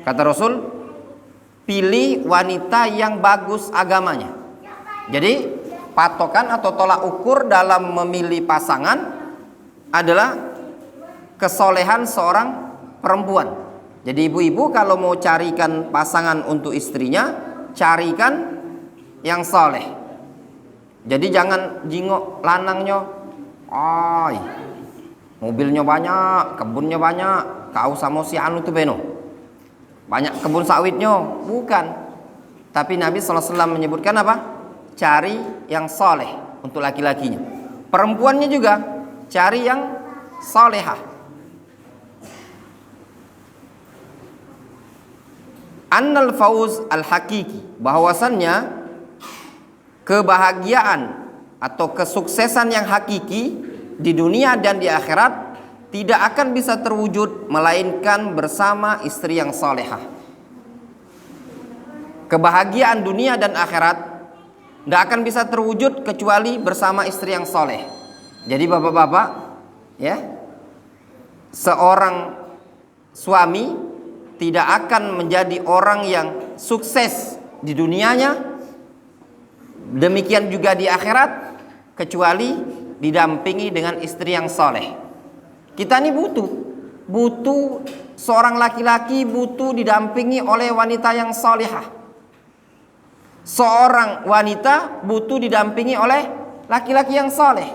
Kata Rasul, pilih wanita yang bagus agamanya. Jadi patokan atau tolak ukur dalam memilih pasangan adalah kesolehan seorang perempuan. Jadi ibu-ibu kalau mau carikan pasangan untuk istrinya, carikan yang soleh. Jadi jangan jingok lanangnya, mobilnya banyak, kebunnya banyak, kau sama si anu tuh beno, banyak kebun sawitnya, bukan. Tapi Nabi SAW menyebutkan apa? Cari yang soleh untuk laki-lakinya. Perempuannya juga cari yang solehah. Annal fauz al-hakiki, bahwasannya kebahagiaan atau kesuksesan yang hakiki di dunia dan di akhirat tidak akan bisa terwujud melainkan bersama istri yang salehah. Kebahagiaan dunia dan akhirat tidak akan bisa terwujud kecuali bersama istri yang soleh. Jadi bapak-bapak, ya, seorang suami tidak akan menjadi orang yang sukses di dunianya, demikian juga di akhirat, kecuali didampingi dengan istri yang soleh. Kita ini butuh seorang laki-laki butuh didampingi oleh wanita yang solehah. Seorang wanita butuh didampingi oleh laki-laki yang soleh.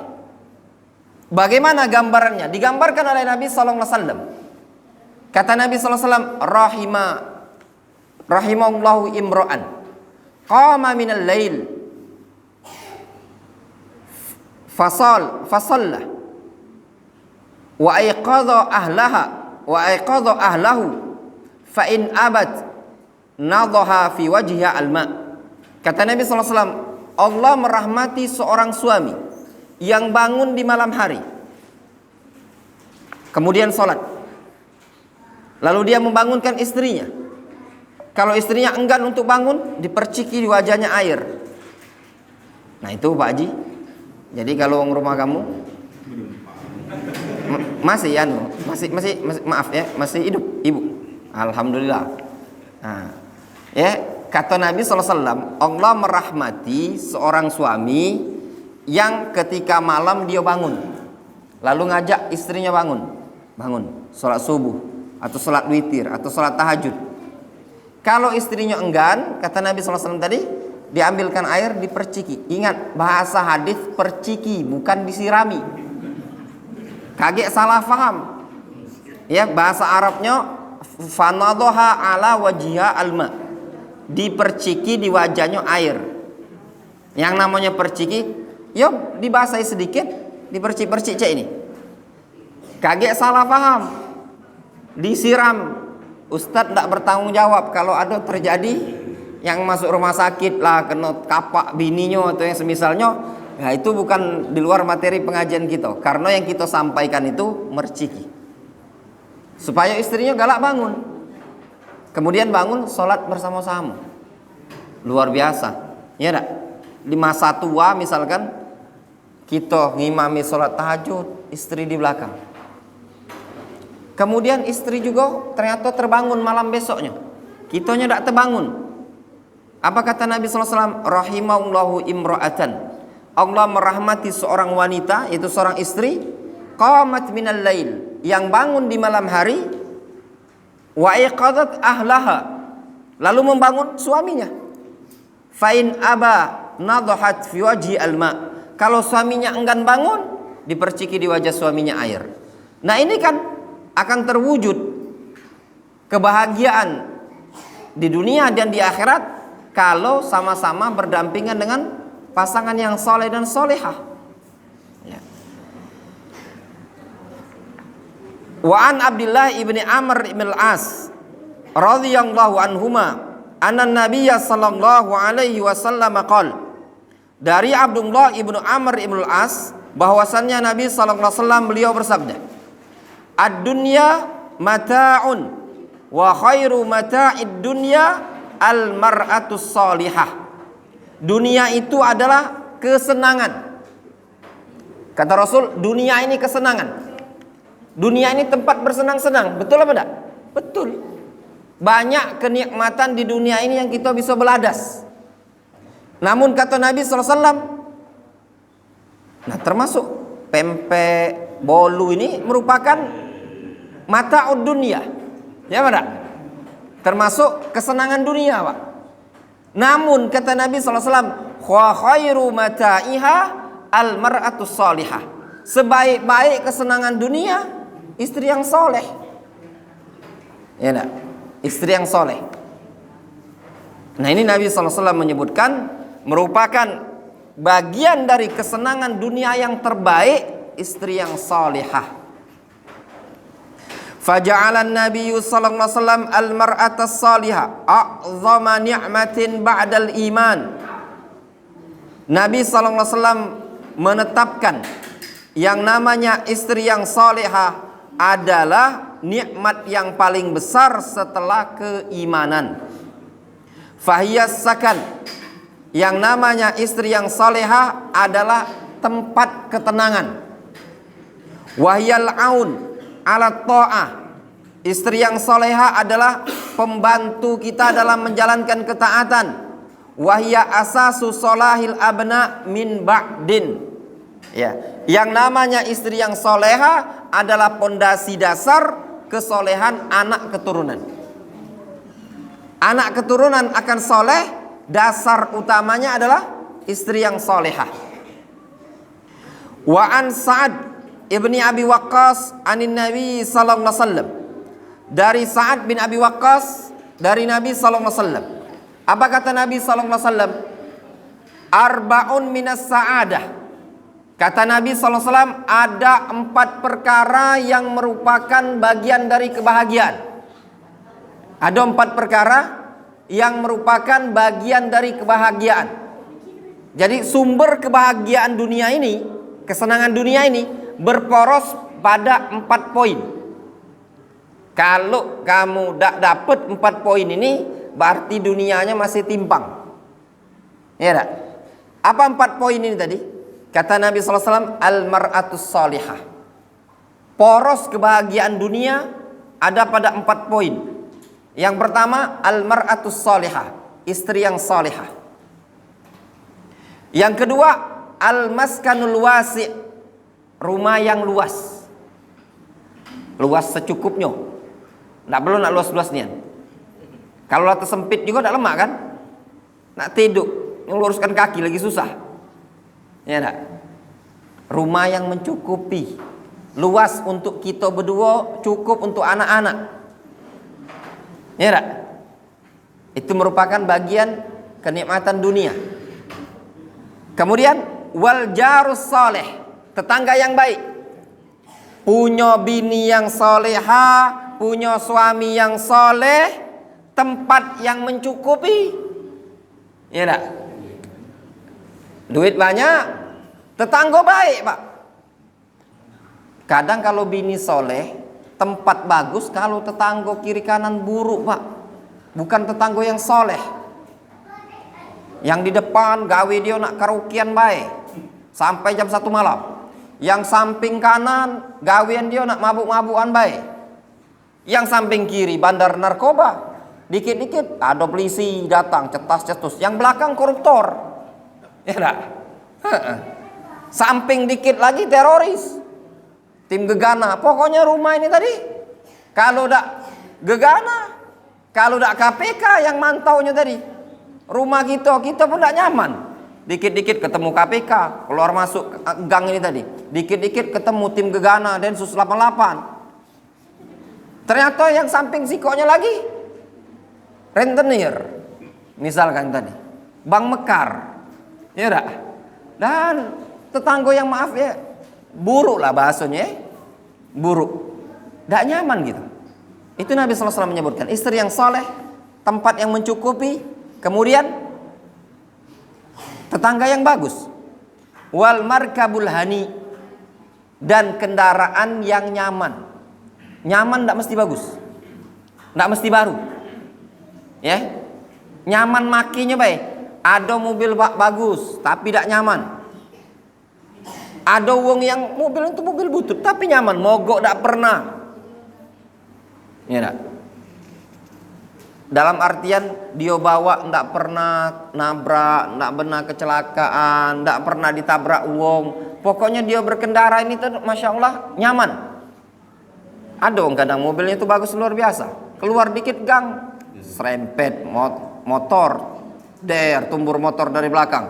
Bagaimana gambarannya? Digambarkan oleh Nabi Sallallahu Alaihi Wasallam. Kata Nabi Sallallahu Alaihi Wasallam, rahimallahu imro'an qama minal lail fasalla wa aiqadha ahlahu fa in abat nadhaha fi wajhiha alma. Kata Nabi SAW, Allah merahmati seorang suami yang bangun di malam hari, kemudian sholat, lalu dia membangunkan istrinya. Kalau istrinya enggan untuk bangun, diperciki di wajahnya air. Nah itu Pak Haji. Jadi kalau rumah kamu masih maaf ya, masih hidup ibu, alhamdulillah. Nah, ya. Kata Nabi SAW, Allah merahmati seorang suami yang ketika malam dia bangun, lalu ngajak istrinya bangun, sholat subuh, atau sholat witir, atau sholat tahajud. Kalau istrinya enggan, kata Nabi SAW tadi, diambilkan air, diperciki. Ingat, bahasa hadis perciki, bukan disirami. Kaget salah faham. Ya, bahasa Arabnya fanadhaha ala wajiha alma, diperciki di wajahnya air. Yang namanya perciki, yuk dibasahi sedikit, dipercik-percik cek ini. Kaget salah paham, disiram. Ustadz tidak bertanggung jawab kalau ada terjadi yang masuk rumah sakit lah, kena kapak bininya atau yang semisalnya. Nah itu bukan di luar materi pengajian kita, karena yang kita sampaikan itu merciki, supaya istrinya galak bangun. Kemudian bangun sholat bersama-sama. Luar biasa. Ya enggak? Di masa tua misalkan kita ngimami sholat tahajud, istri di belakang. Kemudian istri juga ternyata terbangun malam besoknya, kitanya tidak terbangun. Apa kata Nabi SAW? Rahimallahu imra'atan, Allah merahmati seorang wanita, yaitu seorang istri, qamat minal lail, yang bangun di malam hari, wa iqadat ahlaha, lalu membangun suaminya. Fa in aba nadhahat fi wajhi alma, kalau suaminya enggan bangun, diperciki di wajah suaminya air. Nah ini kan akan terwujud kebahagiaan di dunia dan di akhirat kalau sama-sama berdampingan dengan pasangan yang soleh dan solehah. Ya. Wa an Abdullah ibni Amr ibn al-As radhiyallahu anhuma anna Nabiyya sallallahu alaihi wasallam qala, dari Abdullah ibnu Amr ibn al-As bahwasannya Nabi sallallahu alaihi wasallam beliau bersabda, ad-dunya mata'un wa khairu mata'id dunya al-mar'atus salihah. Dunia itu adalah kesenangan. Kata Rasul, dunia ini kesenangan. Dunia ini tempat bersenang-senang. Betul apa enggak? Betul. Banyak kenikmatan di dunia ini yang kita bisa beladas. Namun kata Nabi SAW, nah termasuk pempek, bolu ini merupakan mata'ud dunia. Ya enggak? Termasuk kesenangan dunia, Pak. Namun kata Nabi SAW, wa khairu mata'iha al-mar'atus salihah. Sebaik-baik kesenangan dunia, istri yang soleh. Ya enggak? Istri yang soleh. Nah ini Nabi SAW menyebutkan merupakan bagian dari kesenangan dunia yang terbaik, istri yang salihah. Faja'ala an-nabiyyu sallallahu alaihi wasallam al-mar'ata as-salihah a'zama ni'matin ba'dal iman. Nabi sallallahu alaihi wasallam menetapkan yang namanya istri yang salihah adalah nikmat yang paling besar setelah keimanan. Fahiyas sakan, yang namanya istri yang salihah adalah tempat ketenangan. Wahyal aun ala ta'ah, istri yang salihah adalah pembantu kita dalam menjalankan ketaatan. Wahya asasu solahil abna min ba'din. Ya, yang namanya istri yang soleha adalah pondasi dasar kesolehan anak keturunan. Anak keturunan akan soleh, dasar utamanya adalah istri yang solehah. Wa an Sa'ad ibni Abi Waqqas anin Nabi sallallahu alaihi wasallam, dari Sa'ad bin Abi Waqqas dari Nabi sallallahu alaihi wasallam. Apa kata Nabi sallallahu alaihi wasallam? Arba'un minas sa'adah. Kata Nabi SAW, ada 4 perkara yang merupakan bagian dari kebahagiaan. Ada 4 perkara yang merupakan bagian dari kebahagiaan. Jadi sumber kebahagiaan dunia ini, kesenangan dunia ini berporos pada 4 poin. Kalau kamu tidak dapat 4 poin ini, berarti dunianya masih timpang. Ya tak? Apa 4 poin ini tadi? Kata Nabi SAW, al-mar'atus salihah. Poros kebahagiaan dunia ada pada 4 poin. Yang pertama, al-mar'atus salihah, istri yang salihah. Yang kedua, al-maskanul wasi', rumah yang luas. Luas secukupnya. Tidak perlu nak luas-luasnya. Kalau lah tersempit juga tidak lemak kan? Nak tidur, meluruskan kaki lagi susah. Ya enggak? Rumah yang mencukupi, luas untuk kita berdua, cukup untuk anak-anak. Ya enggak? Itu merupakan bagian kenikmatan dunia. Kemudian wal jarus saleh, tetangga yang baik. Punya bini yang soleha, punya suami yang soleh, tempat yang mencukupi. Ya enggak? Duit banyak, tetangga baik, Pak. Kadang kalau bini soleh, tempat bagus, kalau tetangga kiri kanan buruk, Pak. Bukan tetangga yang soleh. Yang di depan gawe dia nak karaokean baik sampai jam 1 malam. Yang samping kanan gawean dia nak mabuk-mabukan baik. Yang samping kiri bandar narkoba. Dikit-dikit ada polisi datang cetas-cetus. Yang belakang koruptor. Ya enggak? Samping dikit lagi teroris. Tim gegana. Pokoknya rumah ini tadi, kalau udah gegana, kalau udah KPK yang mantaunya tadi, rumah kita pun tidak nyaman. Dikit-dikit ketemu KPK, keluar masuk gang ini tadi. Dikit-dikit ketemu tim gegana Densus 88. Ternyata yang samping sikonya lagi rentenir. Misalkan tadi Bank Mekar. Ya enggak? Dan tetangga yang maaf ya, buruk lah bahasanya, buruk, tidak nyaman gitu. Itu Nabi SAW menyebutkan istri yang soleh, tempat yang mencukupi, kemudian tetangga yang bagus, wal markabul hani, dan kendaraan yang nyaman. Nyaman tidak mesti bagus, tidak mesti baru, ya. Nyaman makinya baik. Ada mobil bagus tapi tidak nyaman. Ada wong yang mobil itu mobil butut tapi nyaman, mogok tidak pernah. Ya enggak? Dalam artian dia bawa tidak pernah nabrak, tidak pernah kecelakaan, tidak pernah ditabrak wong. Pokoknya dia berkendara ini tuh Masya Allah nyaman. Ada wong kadang mobilnya itu bagus luar biasa, keluar dikit gang serempet motor, tumbur motor dari belakang.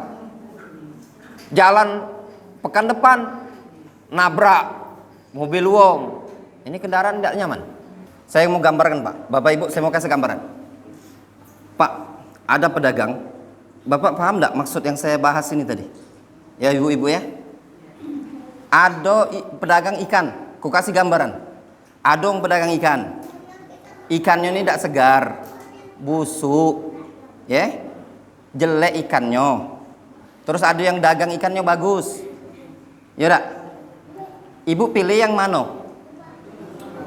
Jalan pekan depan nabrak mobil wong. Ini kendaraan tidak nyaman. Saya mau gambarkan, Pak. Bapak Ibu, saya mau kasih gambaran. Pak, ada pedagang. Bapak paham tidak maksud yang saya bahas ini tadi? Ya Ibu-ibu ya. Ada pedagang ikan. Ku kasih gambaran. Ada yang pedagang ikan. Ikannya ini tidak segar, busuk, ya, jelek ikannya. Terus ada yang dagang ikannya bagus, ya tak? Ibu pilih yang mana?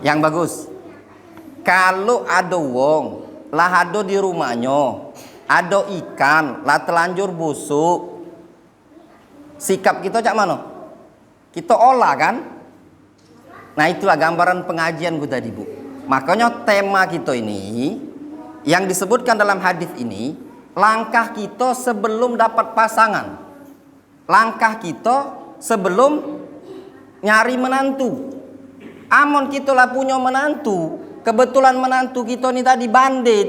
Yang bagus. Kalau ada wong lah ada di rumahnya, ada ikan lah telanjur busuk, sikap kita cak mana? Kita olah kan? Nah itulah gambaran pengajian gue tadi, Bu. Makanya tema kita ini yang disebutkan dalam hadis ini, langkah kita sebelum dapat pasangan, langkah kita sebelum nyari menantu. Amon kita lah punya menantu, kebetulan menantu kita ini tadi bandit,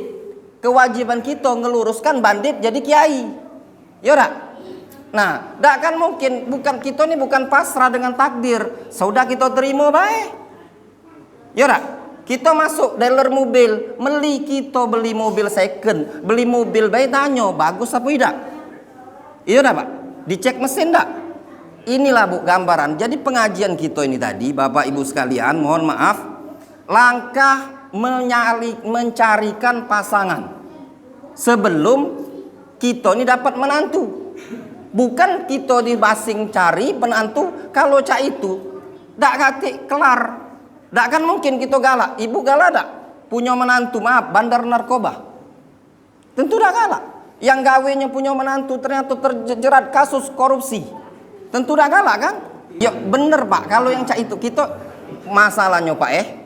kewajiban kita ngeluruskan bandit jadi kiai, ya tak? Nah, tak kan mungkin, bukan kita ini bukan pasrah dengan takdir, sudah kita terima baik, ya tak? Kita masuk dealer mobil, beli mobil second, beli mobil baik, tanya bagus apa tidak? Iya dah Pak, dicek mesin tak? Inilah Bu gambaran. Jadi pengajian kita ini tadi, Bapak Ibu sekalian, mohon maaf, langkah mencarikan pasangan sebelum kita ini dapat menantu. Bukan kita dibasing cari penantu, kalau cak itu tak kati kelar. Tak kan mungkin kita galak. Ibu galak tak? Punya menantu, maaf, bandar narkoba. Tentu tak galak. Yang gawenya punya menantu ternyata terjerat kasus korupsi. Tentu tak galak kan? Ya bener Pak, kalau yang cak itu kita masalahnya Pak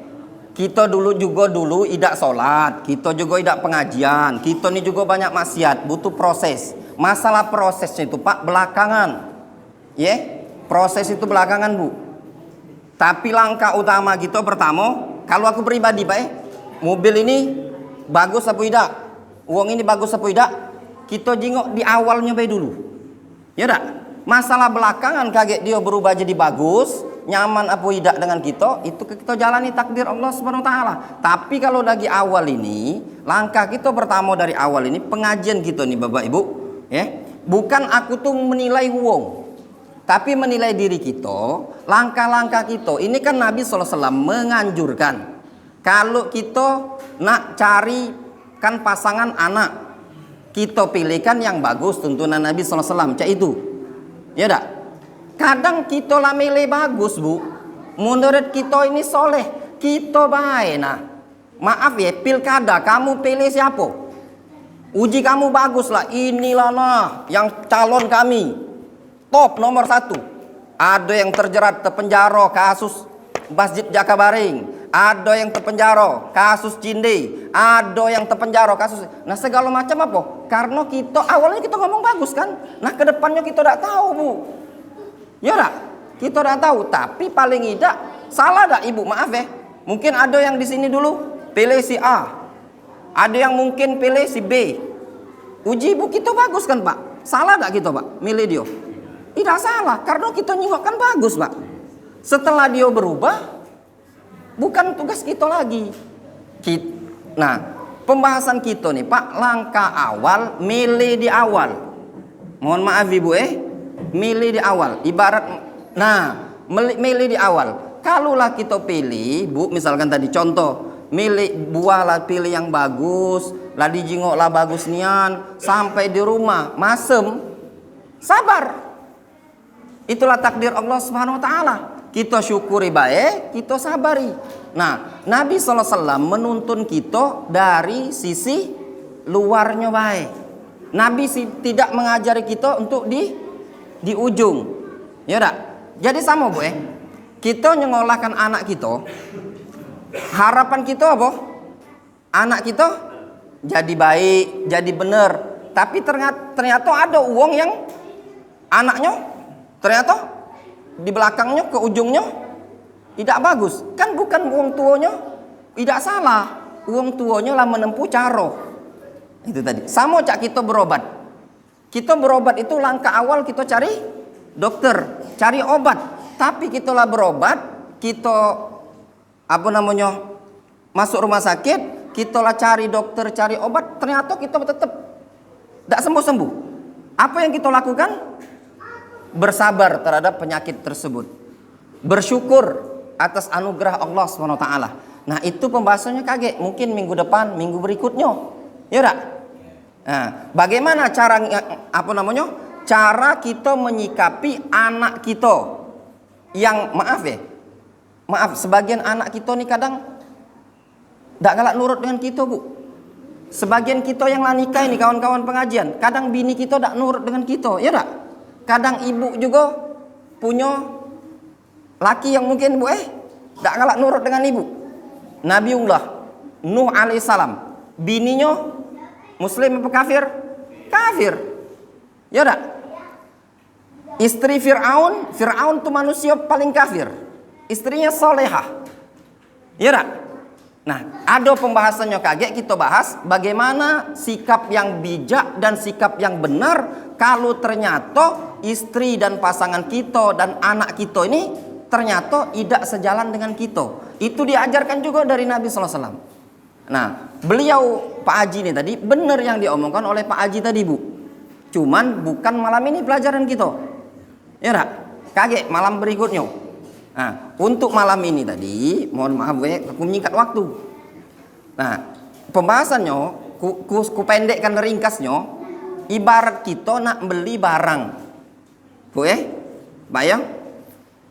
kita dulu tidak sholat, kita juga tidak pengajian, kita ini juga banyak maksiat, butuh proses. Masalah prosesnya itu Pak belakangan. Proses itu belakangan Bu. Tapi langkah utama kita pertama, kalau aku pribadi Pak mobil ini bagus apa tidak? Uang ini bagus apa tidak? Kita jengok di awalnya baik dulu. Ya tak? Masalah belakangan kaget dia berubah jadi bagus, nyaman apa tidak dengan kita, itu kita jalani takdir Allah Subhanahu wa taala. Tapi kalau lagi awal ini, langkah kita pertama dari awal ini pengajian kita nih Bapak Ibu, bukan aku tuh menilai uang, tapi menilai diri kita, langkah-langkah kita. Ini kan Nabi SAW menganjurkan kalau kita nak cari kan pasangan anak, kita pilihkan yang bagus tuntunan Nabi SAW. Cak itu, ya dak? Kadang kita lah milih bagus Bu, menurut kita ini soleh, kita baik. Nah maaf ya, pilkada kamu pilih siapa? Uji kamu bagus lah, inilah nah yang calon kami top nomor 1. Ada yang terpenjara kasus Masjid Jakabaring, ada yang terpenjara kasus Cinde, ada yang terpenjara kasus, nah segala macam apa? Karena kita awalnya kita ngomong bagus kan, nah kedepannya kita tidak tahu Bu, ya tak? Kita tidak tahu, tapi paling tidak salah tak Ibu? Maaf mungkin ada yang di sini dulu pilih si A, ada yang mungkin pilih si B. Uji Ibu kita bagus kan Pak? Salah tak kita Pak milih dia? Tidak salah, karena kita nyingokkan bagus Pak. Setelah dia berubah, bukan tugas kita lagi. Nah, pembahasan kita nih Pak, langkah awal, milih di awal. Mohon maaf Ibu milih di awal. Ibarat, nah, milih di awal. Kalulah kita pilih, Bu, misalkan tadi contoh, milih buah lah, pilih yang bagus, lah dijingok lah bagus nian, sampai di rumah, masem, sabar. Itulah takdir Allah Subhanahu wa taala. Kita syukuri baik, kita sabari. Nah, Nabi SAW menuntun kita dari sisi luarnya baik. Nabi tidak mengajari kita untuk di ujung. Ya tak? Jadi sama Bu kita nyengolahkan anak kita, harapan kita apa? Anak kita jadi baik, jadi benar. Tapi ternyata ada uang yang anaknya ternyata di belakangnya ke ujungnya tidak bagus. Kan bukan uang tuanya tidak salah, uang tuanya lah menempuh cara. Itu tadi. Sama cak kita berobat. Kita berobat itu langkah awal kita cari dokter, cari obat. Tapi kita lah berobat, kita masuk rumah sakit, kita lah cari dokter, cari obat, ternyata kita tetap tidak sembuh-sembuh. Apa yang kita lakukan? Bersabar terhadap penyakit tersebut, bersyukur atas anugerah Allah SWT. Nah, itu pembahasannya kaget. Mungkin minggu depan, minggu berikutnya. Ya enggak? Nah, bagaimana cara cara kita menyikapi anak kita yang maaf sebagian anak kita nih kadang tidak galak nurut dengan kita, Bu. Sebagian kita yang nikah ini kawan-kawan pengajian, kadang bini kita tidak nurut dengan kita, ya enggak? Kadang ibu juga punya laki yang mungkin tidak galak nurut dengan ibu. Nabiullah Nuh alaihissalam, bininya muslim apa kafir? Kafir. Ya enggak? Istri Fir'aun itu manusia paling kafir. Istrinya solehah. Ya enggak? Nah, ada pembahasannya kaget, kita bahas bagaimana sikap yang bijak dan sikap yang benar kalau ternyata istri dan pasangan kita dan anak kita ini ternyata tidak sejalan dengan kita. Itu diajarkan juga dari Nabi SAW. Nah, beliau Pak Haji ini tadi benar yang diomongkan oleh Pak Haji tadi, Bu. Cuman bukan malam ini pelajaran kita. Ya enggak? Kaget malam berikutnya. Nah, untuk malam ini tadi, mohon maaf aku menyingkat waktu. Nah, pembahasannya ku pendekkan ringkasnya, ibarat kita nak beli barang. Bayang?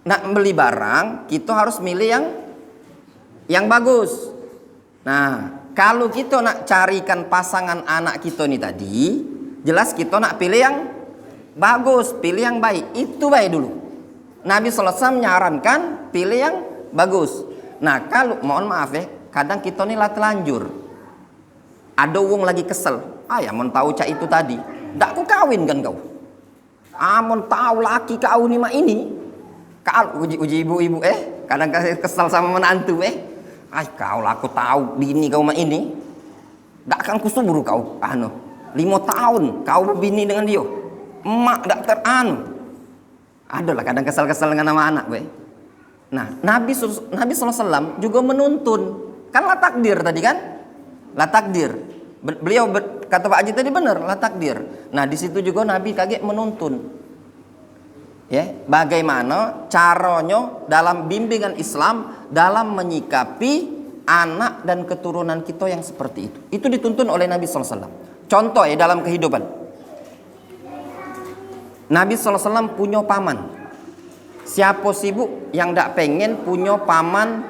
Nak beli barang, kita harus milih yang bagus. Nah, kalau kita nak carikan pasangan anak kita ini tadi, jelas kita nak pilih yang bagus, pilih yang baik. Itu baik dulu. Nabi SAW menyarankan pilih yang bagus. Nah, kalau mohon maaf kadang kita ini telanjur. Ada wong lagi kesel. Ya mau tahu cak itu tadi. Ndak ku kawin kan kau. Mau tahu laki kau ni mak ini. Kalau uji ibu-ibu kadang kesel sama menantu kau lah aku tahu bini kau mak ini. Ndak akan kusubur kau. 5 tahun kau bini dengan dia. Emak tak adalah kadang kesal-kesal dengan nama anak Nah, Nabi SAW juga menuntun. Kan lah takdir tadi kan? Lah takdir. Beliau kata Pak Haji tadi benar, lah takdir. Nah, di situ juga Nabi kaget menuntun. Ya, bagaimana caranya dalam bimbingan Islam dalam menyikapi anak dan keturunan kita yang seperti itu. Itu dituntun oleh Nabi SAW. Contoh dalam kehidupan. Nabi SAW punya paman. Siapa sibuk yang tidak pengen punya paman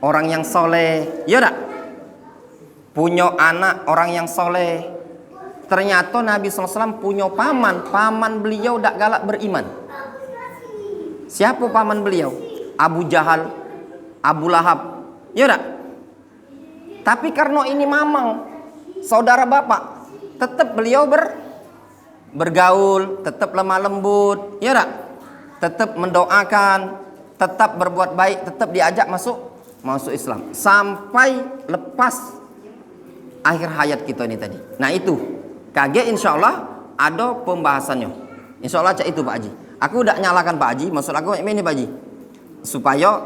orang yang soleh? Ya tak? Punya anak orang yang soleh. Ternyata Nabi SAW punya paman. Paman beliau tidak galak beriman. Siapa paman beliau? Abu Jahal, Abu Lahab. Ya tak? Tapi karena ini mamang, saudara bapak, tetap beliau bergaul, tetap lemah lembut, ya tak? Tetap mendoakan, tetap berbuat baik, tetap diajak masuk Islam sampai lepas akhir hayat kita ini tadi. Nah, itu kaget insyaallah ada pembahasannya. Insyaallah cak itu Pak Haji. Aku udah nyalakan Pak Haji, maksud aku ini Pak Haji. Supaya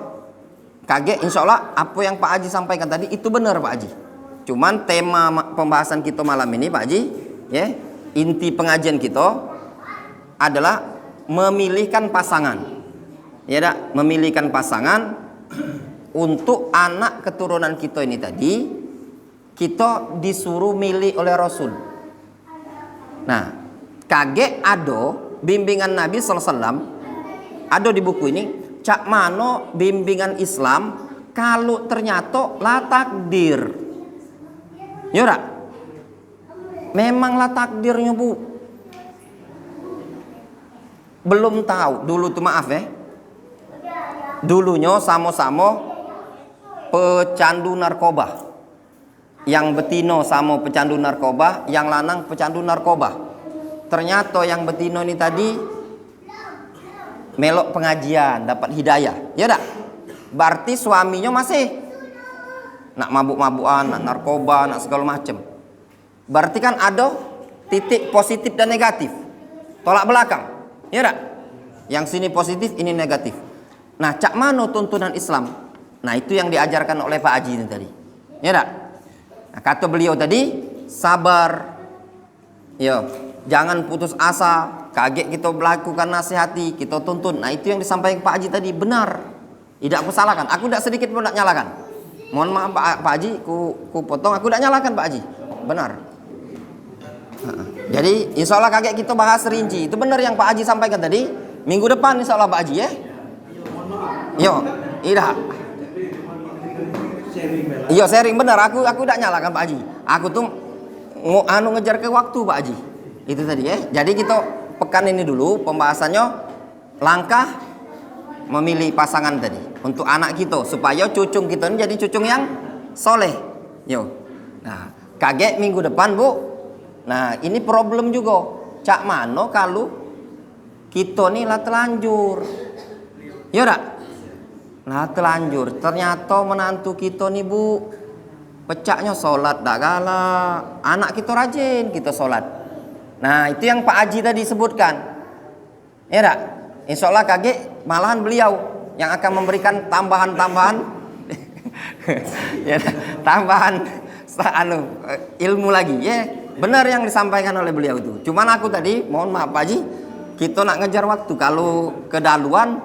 kaget insyaallah apa yang Pak Haji sampaikan tadi itu benar Pak Haji. Cuman tema pembahasan kita malam ini Pak Haji, inti pengajian kita adalah memilihkan pasangan. Ya tak? Memilihkan pasangan untuk anak keturunan kita ini tadi. Kita disuruh milih oleh Rasul. Nah, kaget ada bimbingan Nabi SAW. Ada di buku ini. Cak mano bimbingan Islam kalau ternyata la takdir. Ya tak? Memanglah takdirnya, Bu. Belum tahu dulu tuh maaf dulunya sama-sama pecandu narkoba. Yang betino sama pecandu narkoba, yang lanang pecandu narkoba. Ternyata yang betino ini tadi melok pengajian, dapat hidayah. Ya tak? Berarti suaminya masih nak mabuk-mabukan, nak narkoba, nak segala macam. Berarti kan ada titik positif dan negatif. Tolak belakang. Ya tak? Yang sini positif, ini negatif. Nah, cak mano tuntunan Islam? Nah, itu yang diajarkan oleh Pak Haji ini tadi. Ya tak? Nah, kata beliau tadi, sabar. Yo, jangan putus asa. Kaget kita melakukan nasihati, kita tuntun. Nah, itu yang disampaikan Pak Haji tadi benar. Tidak aku salahkan, aku tidak sedikit pun tidak nyalakan. Mohon maaf Pak Haji, ku potong, aku tidak nyalakan Pak Haji. Benar. Jadi insya Allah kakek kita bahas rinci. Itu benar yang Pak Haji sampaikan tadi. Minggu depan insya Allah Pak Haji ya. Yo, tidak. Iya sharing benar. Aku tidak nyalakan Pak Haji. Aku tuh mau ngejar ke waktu Pak Haji. Itu tadi ya. Jadi kita pekan ini dulu pembahasannya langkah memilih pasangan tadi untuk anak kita supaya cucung kita ini jadi cucung yang soleh. Yo. Nah, kakek minggu depan Bu. Nah, ini problem juga. Cak mano kalau kita nih lah telanjur. Ya dak? Lah telanjur. Ternyata menantu kita nih Bu, pecahnya sholat dak galak. Anak kita rajin kita sholat. Nah, itu yang Pak Haji tadi sebutkan. Ya dak? Insya Allah kakek malahan beliau yang akan memberikan tambahan-tambahan ya, tambahan ilmu lagi ya. Benar yang disampaikan oleh beliau itu. Cuman aku tadi mohon maaf Pak Haji, kita nak ngejar waktu. Kalau kedaluan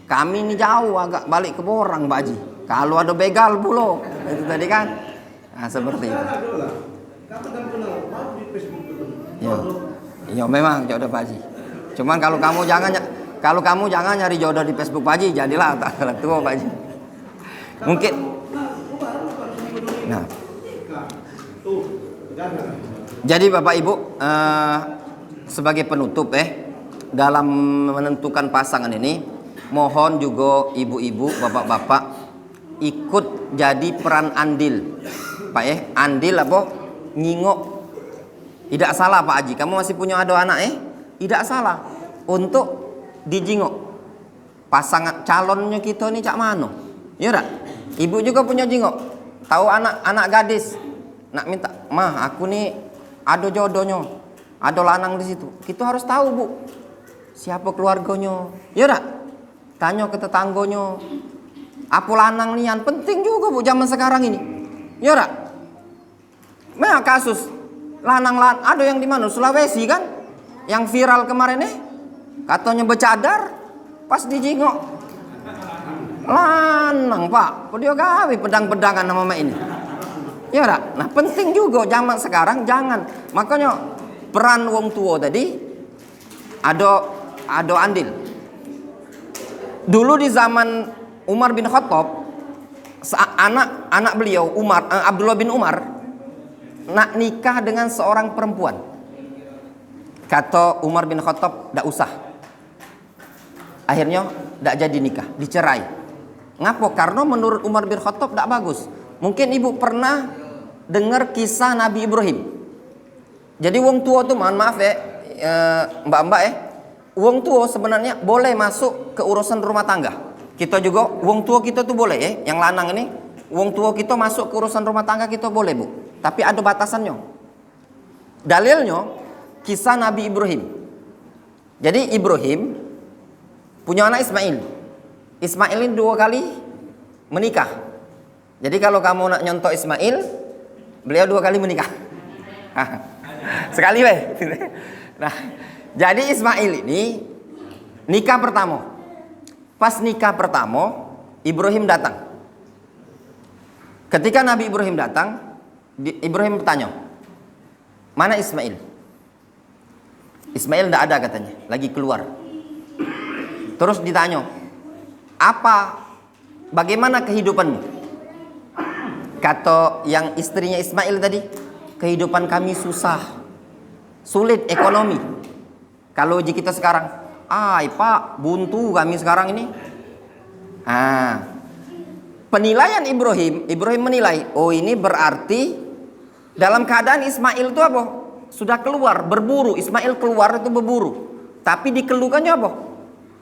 kami ini jauh agak balik ke Borang Pak Haji. Kalau ada begal pulau itu tadi kan. Nah, seperti itu. Ya memang jodoh Pak Haji. Cuman kalau kamu jangan nyari jodoh di Facebook Pak Haji, jadilah tua Pak Haji. Mungkin. Nah. Jadi Bapak Ibu, sebagai penutup dalam menentukan pasangan ini, mohon juga ibu-ibu, bapak-bapak ikut jadi peran andil. Pak andil apa? Ngingok. Tidak salah Pak Haji, kamu masih punya ada anak tidak salah untuk dijingok pasangan calonnya kita nih cak mano. Ya dak? Ibu juga punya jingok. Tahu anak gadis nak minta, "Mah, aku nih ada jodohnya, ada lanang di situ." Kita harus tahu Bu, siapa keluarganya. Ya dak? Tanya ke tetanggonya. Apa lanang nian penting juga Bu zaman sekarang ini. Ya dak? Nah, kasus lanang ada yang di mana? Sulawesi kan? Yang viral kemarin katanya bercadar pas dijingok lanang Pak, dia gawe pedang-pedangan sama ini. Ya dak? Nah, penting juga zaman sekarang jangan. Makanya peran wong tua tadi ada andil. Dulu di zaman Umar bin Khattab, anak beliau Abdullah bin Umar nak nikah dengan seorang perempuan. Kata Umar bin Khattab, "Ndak usah." Akhirnya ndak jadi nikah, dicerai. Ngapa? Karena menurut Umar bin Khattab ndak bagus. Mungkin ibu pernah dengar kisah Nabi Ibrahim. Jadi wong tua tuh, mohon maaf mbak-mbak wong tua sebenarnya boleh masuk ke urusan rumah tangga. Kita juga wong tua kita tuh boleh yang lanang ini wong tua kita masuk ke urusan rumah tangga kita boleh Bu. Tapi ada batasannya. Dalilnya kisah Nabi Ibrahim. Jadi Ibrahim punya anak Ismail. Ismail ini 2 kali menikah. Jadi kalau kamu nak nyontok Ismail, beliau 2 kali menikah. Sekali Nah, jadi Ismail ini nikah pertama. Pas nikah pertama, Ibrahim datang. Ketika Nabi Ibrahim datang, Ibrahim bertanya, "Mana Ismail?" Ismail tidak ada katanya, lagi keluar. Terus ditanya, bagaimana kehidupanmu? Kata yang istrinya Ismail tadi, "Kehidupan kami susah, sulit ekonomi." Kalau uji kita sekarang, Pak, buntu kami sekarang ini. Penilaian Ibrahim menilai, ini berarti dalam keadaan Ismail itu apa? Sudah keluar, berburu. Ismail keluar itu berburu. Tapi dikeluhkannya apa?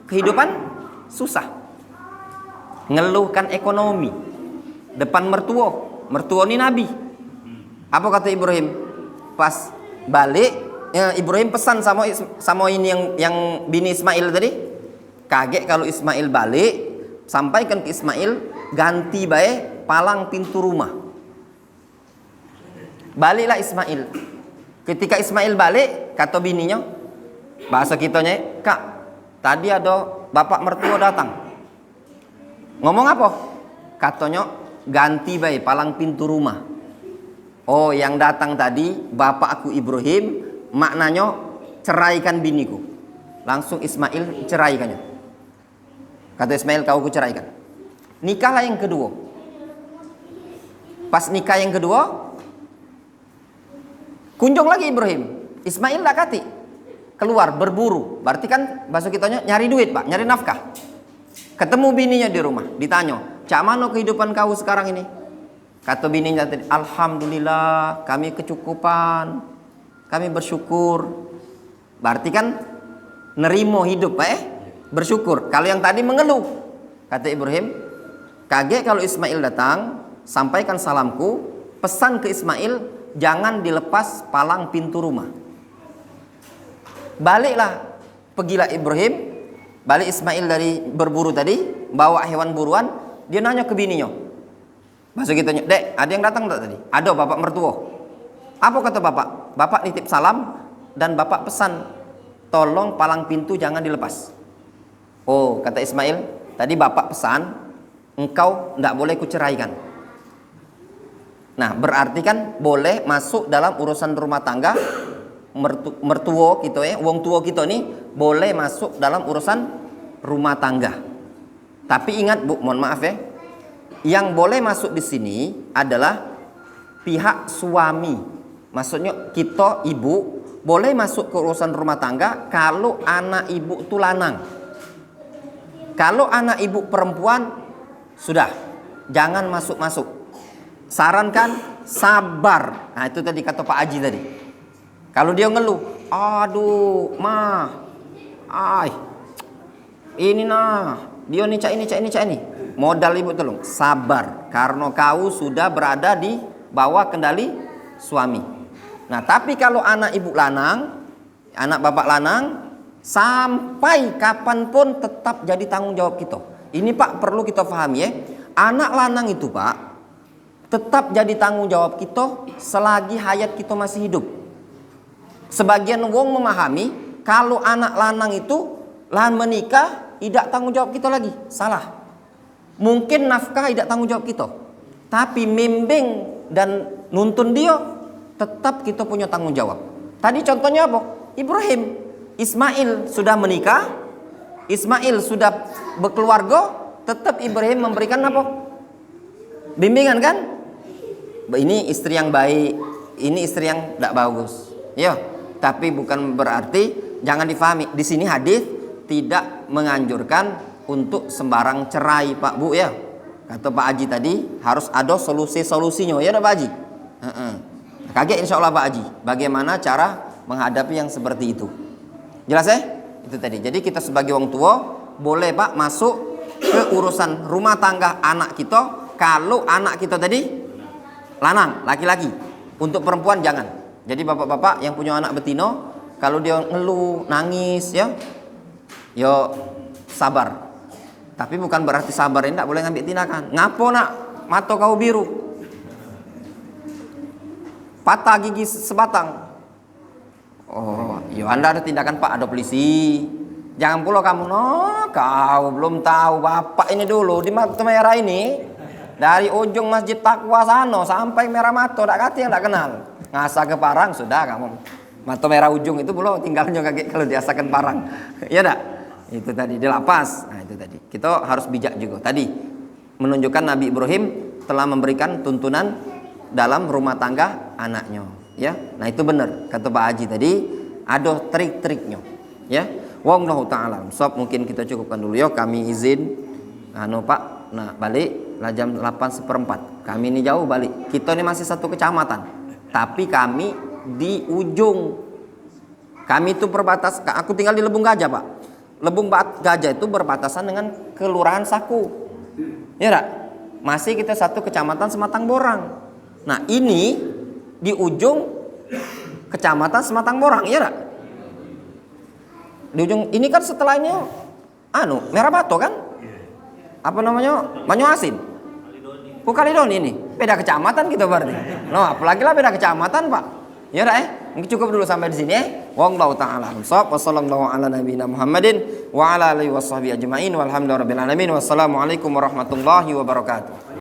Kehidupan susah. Ngeluhkan ekonomi. Depan mertua ini Nabi. Apa kata Ibrahim? Pas balik, Ibrahim pesan sama ini yang bini Ismail tadi. Kaget kalau Ismail balik, sampaikan ke Ismail, ganti baik palang pintu rumah. Baliklah Ismail. Ketika Ismail balik, kata bininya, bahasa kitanya, "Kak, tadi ada bapak mertua datang. Ngomong apa? Katanya ganti baik palang pintu rumah. Oh, yang datang tadi bapakku Ibrahim, maknanya ceraikan biniku. Langsung Ismail ceraikannya. Kata Ismail, kau ku ceraikan. Nikahlah yang kedua. Pas nikah yang kedua, kunjung lagi Ibrahim. Ismail tak kati. Keluar berburu. Berarti kan bahasa kitanya nyari duit, Pak, nyari nafkah. Ketemu bininya di rumah, ditanya, "Cak mana kehidupan kau sekarang ini?" Kata bininya tadi, "Alhamdulillah, kami kecukupan. Kami bersyukur." Berarti kan nerimo hidup, bersyukur. Kalau yang tadi mengeluh, kata Ibrahim, "Kaget kalau Ismail datang, sampaikan salamku, pesan ke Ismail, jangan dilepas palang pintu rumah." Baliklah, pergilah Ibrahim, balik Ismail dari berburu tadi, bawa hewan buruan, dia nanya ke bininya. Masuk gitu, "Dek, ada yang datang tak tadi?" "Ada, bapak mertua." "Apa kata bapak?" "Bapak nitip salam dan bapak pesan, tolong palang pintu jangan dilepas." "Oh," kata Ismail, "tadi bapak pesan, engkau tidak boleh kuceraikan." Nah, berarti kan boleh masuk dalam urusan rumah tangga. Mertua kita wong tua kita nih boleh masuk dalam urusan rumah tangga. Tapi ingat Bu, mohon maaf yang boleh masuk di sini adalah pihak suami. Maksudnya kita ibu boleh masuk ke urusan rumah tangga kalau anak ibu itu lanang. Kalau anak ibu perempuan, sudah, jangan masuk-masuk. Sarankan sabar. Nah, itu tadi kata Pak Haji tadi. Kalau dia ngeluh, "Aduh, ini dia nih cak ini. Modal ibu tolong, sabar. Karena kau sudah berada di bawah kendali suami. Nah, tapi kalau anak ibu lanang, anak bapak lanang, sampai kapanpun tetap jadi tanggung jawab kita. Ini Pak perlu kita pahami Anak lanang itu Pak tetap jadi tanggung jawab kita selagi hayat kita masih hidup. Sebagian wong memahami kalau anak lanang itu lahan menikah tidak tanggung jawab kita lagi. Salah. Mungkin nafkah tidak tanggung jawab kita, tapi membimbing dan nuntun dia tetap kita punya tanggung jawab. Tadi contohnya apa? Ibrahim, Ismail sudah menikah, Ismail sudah berkeluarga, tetap Ibrahim memberikan apa? Bimbingan kan? Ini istri yang baik, ini istri yang tidak bagus. Ya. Tapi bukan berarti jangan difahami. Di sini hadis tidak menganjurkan untuk sembarang cerai, Pak Bu ya. Kata Pak Haji tadi harus ada solusi-solusinya ya Pak Haji. Kaget insya Allah Pak Haji. Bagaimana cara menghadapi yang seperti itu? Jelas Itu tadi. Jadi kita sebagai orang tua boleh Pak masuk ke urusan rumah tangga anak kita kalau anak kita tadi lanang, laki-laki. Untuk perempuan jangan. Jadi bapak-bapak yang punya anak betino, kalau dia ngeluh, nangis ya sabar. Tapi bukan berarti sabar ini tidak boleh ngambil tindakan. "Ngapo nak, mata kau biru? Patah gigi sebatang." "Oh, ya Anda ada tindakan Pak, ada polisi." Jangan pula kamu, kau belum tahu bapak ini dulu di Mata Merah ini, dari ujung Masjid Taqwa sana sampai Merah Mato, tak kata yang tak kenal. Ngasah ke Parang sudah kamu. Mata Merah ujung itu belum tinggalnya kaget kalau diasakan Parang. Ya dak? Itu tadi di lapas. Nah, itu tadi. Kita harus bijak juga. Tadi menunjukkan Nabi Ibrahim telah memberikan tuntunan dalam rumah tangga anaknya, ya. Nah, itu benar kata Pak Haji tadi, ada trik-triknya, ya. Wallahu taala. Sob mungkin kita cukupkan dulu ya. Kami izin Pak. Nah, balik lah jam 8:15. Kami ini jauh balik. Kita ini masih satu kecamatan. Tapi kami di ujung. Kami itu perbatas. Aku tinggal di Lebung Gajah Pak. Lebung Gajah itu berbatasan dengan Kelurahan Saku. Ya tak? Masih kita satu kecamatan Sematang Borang. Nah ini di ujung kecamatan Sematang Borang. Ya tak? Di ujung ini kan setelah ini Merah Batu kan? Apa namanya? Banyu Asin. Kaledoni ini beda kecamatan gitu berarti. Apalagi lah beda kecamatan Pak. Ya udah mungkin cukup dulu sampai di sini Wallahu ta'ala a'lam. Wa sallallahu ala nabiyyina Muhammadin wa ala alihi washabihi ajmain walhamdulillahi rabbil alamin. Wassalamualaikum warahmatullahi wabarakatuh.